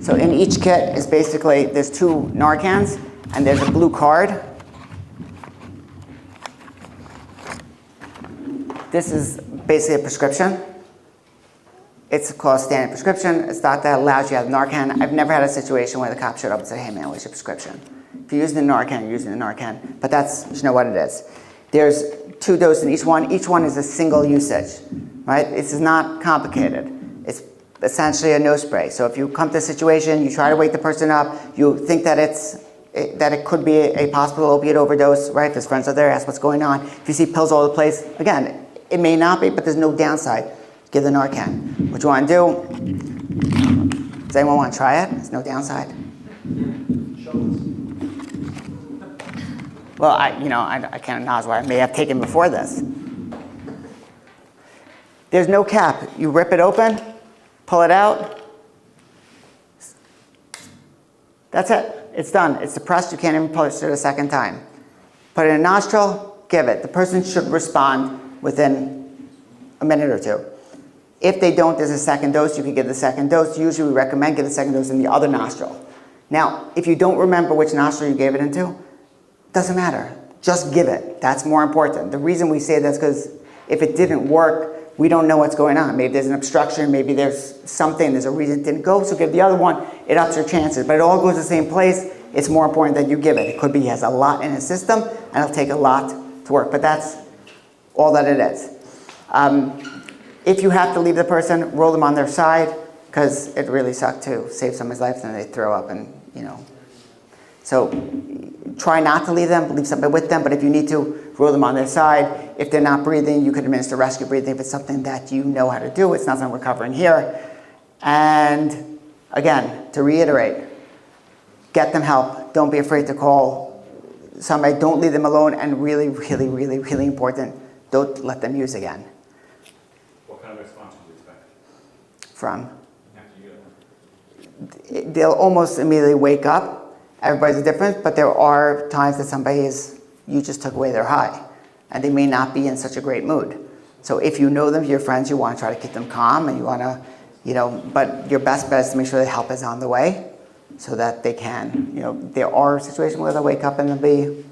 so in each kit is basically, there's 2 Narcans and there's a blue card. This is basically a prescription. It's called standard prescription. It's not that allows you to have Narcan. I've never had a situation where the cop showed up and said, hey man, what's your prescription? If you're using the Narcan, you're using the Narcan. But you know what it is. There's 2 doses in each one. Each one is a single usage, right? This is not complicated. It's essentially a nose spray. So if you come to a situation, you try to wake the person up, you think that it could be a possible opiate overdose, right? If his friends are there, ask what's going on. If you see pills all over the place, again, it may not be, but there's no downside. Give the Narcan. What you want to do, does anyone want to try it? There's no downside. Well, I can't acknowledge what I may have taken before this. There's no cap. You rip it open, pull it out. That's it. It's done. It's suppressed. You can't even push it a second time. Put it in a nostril, give it. The person should respond within a minute or 2. If they don't, there's a second dose. You can give the second dose. Usually we recommend give the second dose in the other nostril. Now, if you don't remember which nostril you gave it into, doesn't matter. Just give it. That's more important. The reason we say that is because if it didn't work, we don't know what's going on. Maybe there's an obstruction, maybe there's something, there's a reason it didn't go, so give the other one, it ups your chances. But it all goes to the same place. It's more important that you give it. It could be he has a lot in his system, and it'll take a lot to work, but that's all that it is. If you have to leave the person, roll them on their side, because it really sucked to save someone's life, and they throw up and, So try not to leave them, leave somebody with them, but if you need to, roll them on their side. If they're not breathing, you can administer rescue breathing if it's something that you know how to do. It's not something we're covering here. And again, to reiterate, get them help. Don't be afraid to call somebody. Don't leave them alone. And really, really, really, really important, don't let them use again. What kind of response would you expect? From? After you go. They'll almost immediately wake up. Everybody's different, but there are times that you just took away their high, and they may not be in such a great mood. So if you know them, your friends, you want to try to keep them calm, and you want to, but your best bet is to make sure the help is on the way, so that they can, there are situations where they'll wake up and they'll be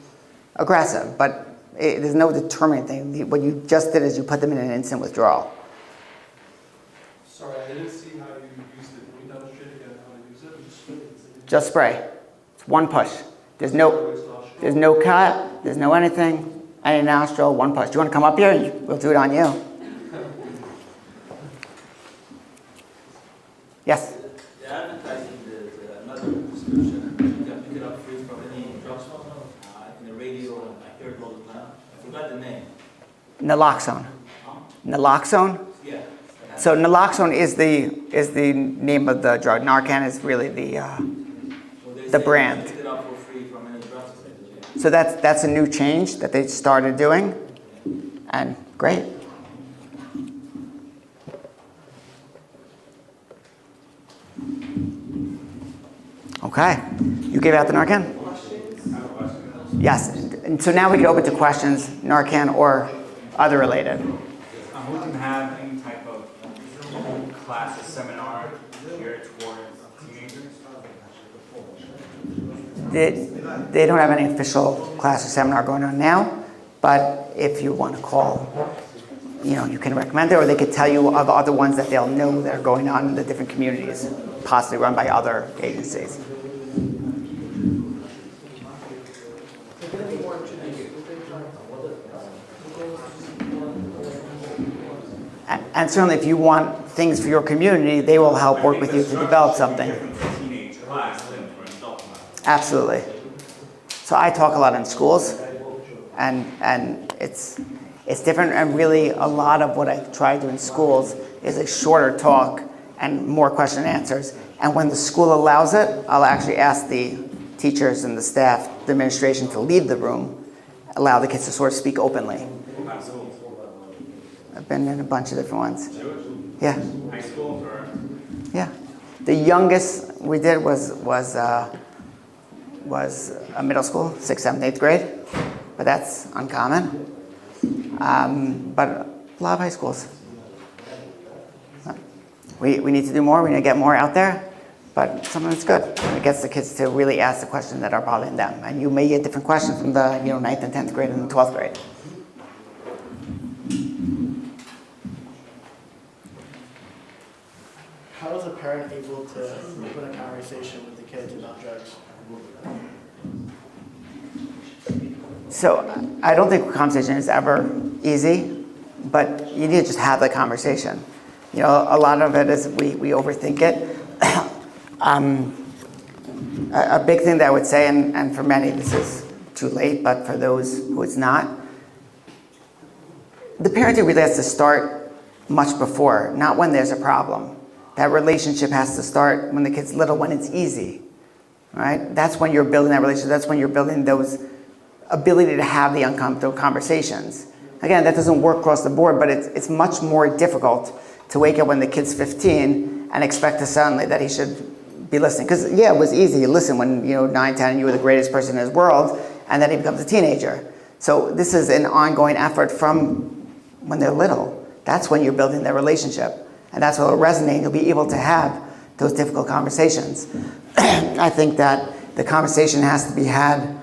aggressive, but there's no determinant thing. What you just did is you put them in an instant withdrawal. Sorry, I didn't see how you used it. Can you demonstrate again how to use it? Just spray it. Just spray. It's one push. There's no cut, there's no anything. Any nostril, one push. Do you want to come up here? We'll do it on you. Yes? They're advertising another prescription. You can pick it up free from any drugstore. In the radio, I hear it all the time. I forgot the name. Naloxone. Naloxone? Yeah. So naloxone is the name of the drug. Narcan is really the brand. Pick it up for free from any drugstore. So that's a new change that they started doing, and great. Okay, you gave out the Narcan? Yes, and so now we can open to questions, Narcan or other related. We can have any type of class or seminar geared towards teenagers. They don't have any official class or seminar going on now, but if you want to call you can recommend it, or they could tell you of other ones that they'll know that are going on in the different communities, possibly run by other agencies. And certainly if you want things for your community, they will help work with you to develop something. Teenage class than for an adult class. Absolutely. So I talk a lot in schools, and it's different, and really a lot of what I try to do in schools is a shorter talk and more question and answers. And when the school allows it, I'll actually ask the teachers and the staff, the administration, to leave the room, allow the kids to sort of speak openly. I've been in a bunch of different ones. Yeah. High school or? Yeah. The youngest we did was a middle school, 6th, 7th, 8th grade, but that's uncommon. But a lot of high schools. We need to do more. We need to get more out there, but sometimes it's good. It gets the kids to really ask the questions that are bothering them, and you may get different questions from the 9th and 10th grade and the 12th grade. How is a parent able to open a conversation with the kids about drugs? So I don't think conversation is ever easy, but you need to just have the conversation. A lot of it is we overthink it. A big thing that I would say, and for many this is too late, but for those who it's not, the parenting really has to start much before, not when there's a problem. That relationship has to start when the kid's little, when it's easy, right? That's when you're building that relationship. That's when you're building those ability to have the uncomfortable conversations. Again, that doesn't work across the board, but it's much more difficult to wake up when the kid's 15 and expect to suddenly that he should be listening. Because yeah, it was easy. You listen when 9, 10, and you were the greatest person in his world, and then he becomes a teenager. So this is an ongoing effort from when they're little. That's when you're building their relationship. And that's what will resonate. You'll be able to have those difficult conversations. I think that the conversation has to be had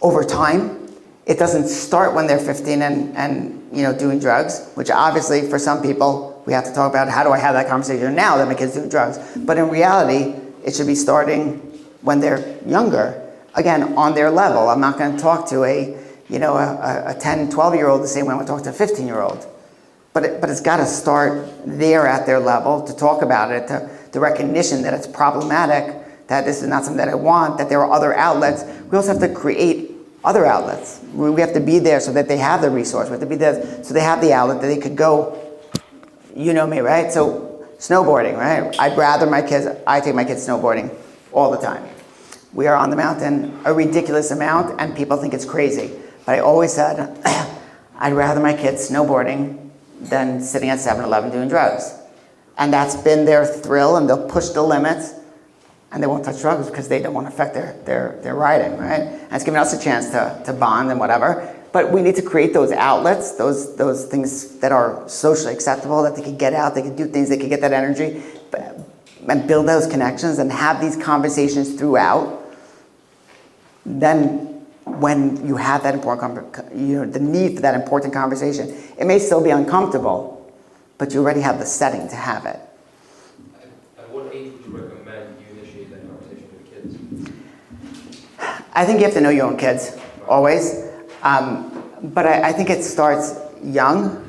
over time. It doesn't start when they're 15 and doing drugs, which obviously for some people, we have to talk about how do I have that conversation now that my kid's doing drugs. But in reality, it should be starting when they're younger, again, on their level. I'm not going to talk to a 10, 12-year-old the same way I would talk to a 15-year-old. But it's got to start there at their level to talk about it, the recognition that it's problematic, that this is not something that I want, that there are other outlets. We also have to create other outlets. We have to be there so that they have the resource. We have to be there so they have the outlet that they could go, me, right? So snowboarding, right? I take my kids snowboarding all the time. We are on the mountain a ridiculous amount, and people think it's crazy. But I always said, I'd rather my kids snowboarding than sitting at 7-Eleven doing drugs. And that's been their thrill, and they'll push the limits, and they won't touch drugs because they don't want to affect their riding, right? And it's giving us a chance to bond and whatever. But we need to create those outlets, those things that are socially acceptable, that they can get out, they can do things, they can get that energy, and build those connections and have these conversations throughout. Then when you have that important, the need for that important conversation, it may still be uncomfortable, but you already have the setting to have it. At what age would you recommend you initiate that conversation with kids? I think you have to know your own kids, always. But I think it starts young,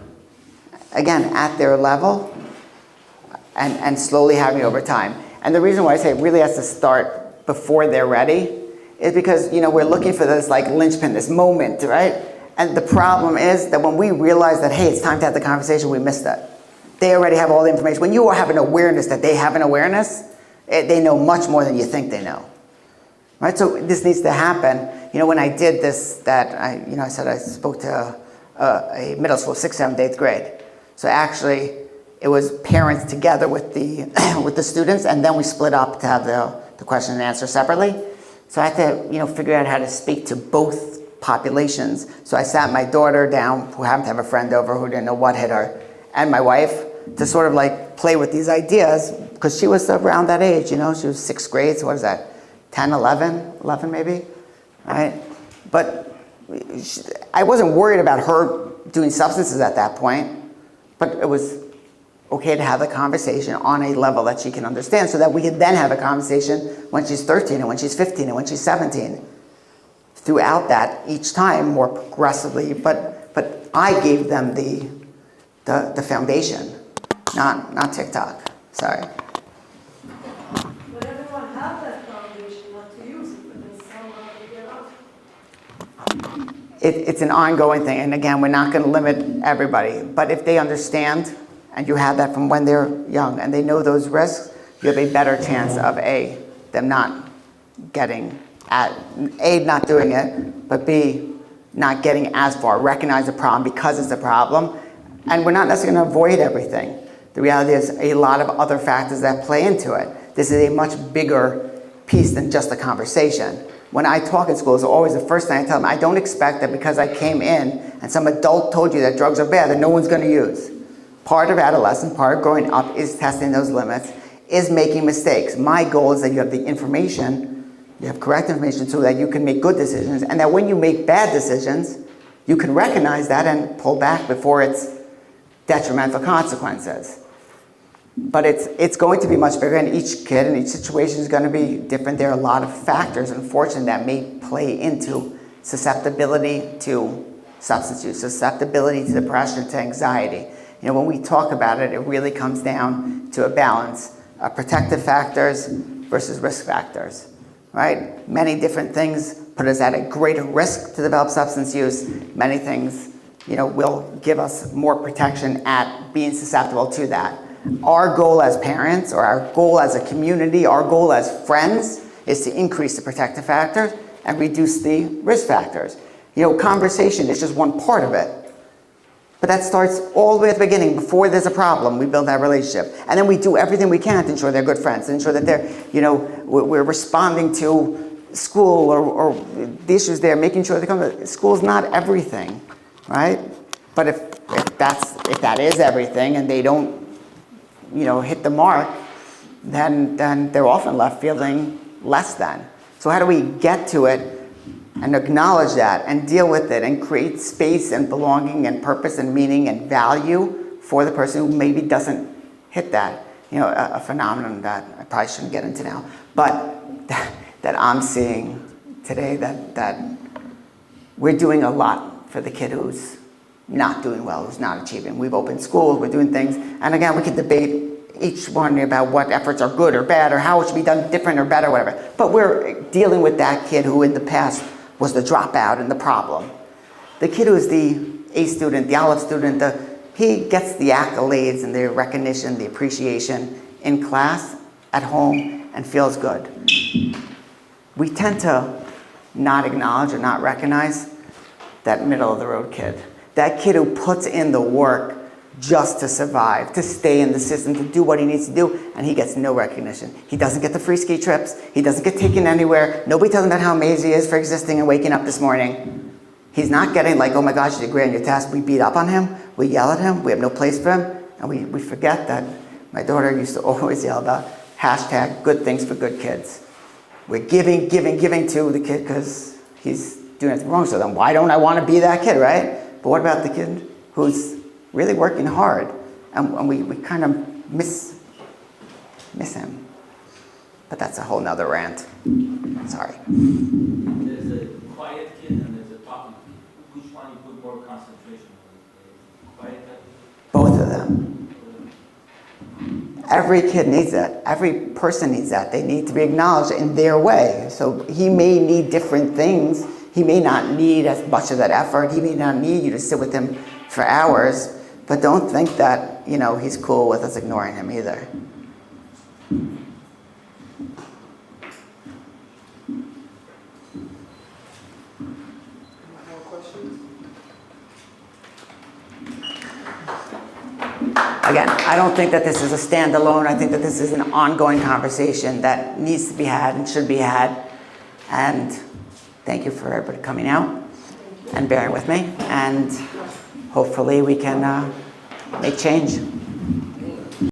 again, at their level, and slowly having it over time. And the reason why I say it really has to start before they're ready is because, we're looking for this linchpin, this moment, right? And the problem is that when we realize that, hey, it's time to have the conversation, we miss that. They already have all the information. When you have an awareness that they have an awareness, they know much more than you think they know. Right? So this needs to happen. When I did this, I said I spoke to a middle school, 6th, 7th, 8th grade. So actually, it was parents together with the with the students, and then we split up to have the question and answer separately. So I had to, figure out how to speak to both populations. So I sat my daughter down, who happened to have a friend over who didn't know what hit her, and my wife, to sort of play with these ideas, because she was around that age, she was 6th grade, so what is that, 10, 11 maybe, right? But I wasn't worried about her doing substances at that point, But it was okay to have the conversation on a level that she can understand so that we can then have a conversation when she's 13 and when she's 15 and when she's 17. Throughout that, each time more progressively, but I gave them the foundation, not TikTok. Sorry. But everyone has that foundation not to use it, but then somehow they get off. It's an ongoing thing, and again, we're not going to limit everybody, but if they understand, and you have that from when they're young, and they know those risks, you have a better chance of them not getting not doing it, but B, not getting as far, recognize the problem because it's a problem, and we're not necessarily going to avoid everything. The reality is a lot of other factors that play into it. This is a much bigger piece than just a conversation. When I talk in schools, always the first thing I tell them, I don't expect that because I came in and some adult told you that drugs are bad, that no one's going to use. Part of adolescence, part of growing up is testing those limits, is making mistakes. My goal is that you have the information, you have correct information so that you can make good decisions, and that when you make bad decisions, you can recognize that and pull back before it's detrimental consequences. But it's going to be much bigger, and each kid and each situation is going to be different. There are a lot of factors, unfortunately, that may play into susceptibility to substance use, susceptibility to depression, to anxiety. You know, when we talk about it, it really comes down to a balance of protective factors versus risk factors, right? Many different things put us at a greater risk to develop substance use. Many things, you know, will give us more protection at being susceptible to that. Our goal as parents, or our goal as a community, our goal as friends, is to increase the protective factors and reduce the risk factors. You know, conversation is just one part of it. But that starts all the way at the beginning, before there's a problem, we build that relationship. And then we do everything we can to ensure they're good friends, to ensure that they're, you know, we're responding to school or the issues there, making sure they come to school's not everything, right? But if that is everything and they don't, you know, hit the mark, then they're often left feeling less than. So how do we get to it and acknowledge that and deal with it and create space and belonging and purpose and meaning and value for the person who maybe doesn't hit that? You know, a phenomenon that I probably shouldn't get into now, but that I'm seeing today, that we're doing a lot for the kid who's not doing well, who's not achieving. We've opened schools, we're doing things, and again, we could debate each one about what efforts are good or bad or how it should be done different or better, whatever. But we're dealing with that kid who in the past was the dropout and the problem. The kid who's the A student, the Olive student, he gets the accolades and the recognition, the appreciation in class, at home, and feels good. We tend to not acknowledge or not recognize that middle of the road kid. That kid who puts in the work just to survive, to stay in the system, to do what he needs to do, and he gets no recognition. He doesn't get the free ski trips. He doesn't get taken anywhere. Nobody tells him about how amazing he is for existing and waking up this morning. He's not getting like, oh my gosh, you did great on your test. We beat up on him. We yell at him. We have no place for him. And we forget that my daughter used to always yell about hashtag good things for good kids. We're giving to the kid because he's doing anything wrong. So then why don't I want to be that kid, right? But what about the kid who's really working hard and we kind of miss him? But that's a whole nother rant. Sorry. There's a quiet kid and there's a talking kid. Which one you put more concentration on? Quiet kid? Both of them. Every kid needs that. Every person needs that. They need to be acknowledged in their way. So he may need different things. He may not need as much of that effort. He may not need you to sit with him for hours. But don't think that, you know, he's cool with us ignoring him either. More questions? Again, I don't think that this is a standalone. I think that this is an ongoing conversation that needs to be had and should be had. And thank you for everybody coming out and bearing with me. And hopefully we can make change.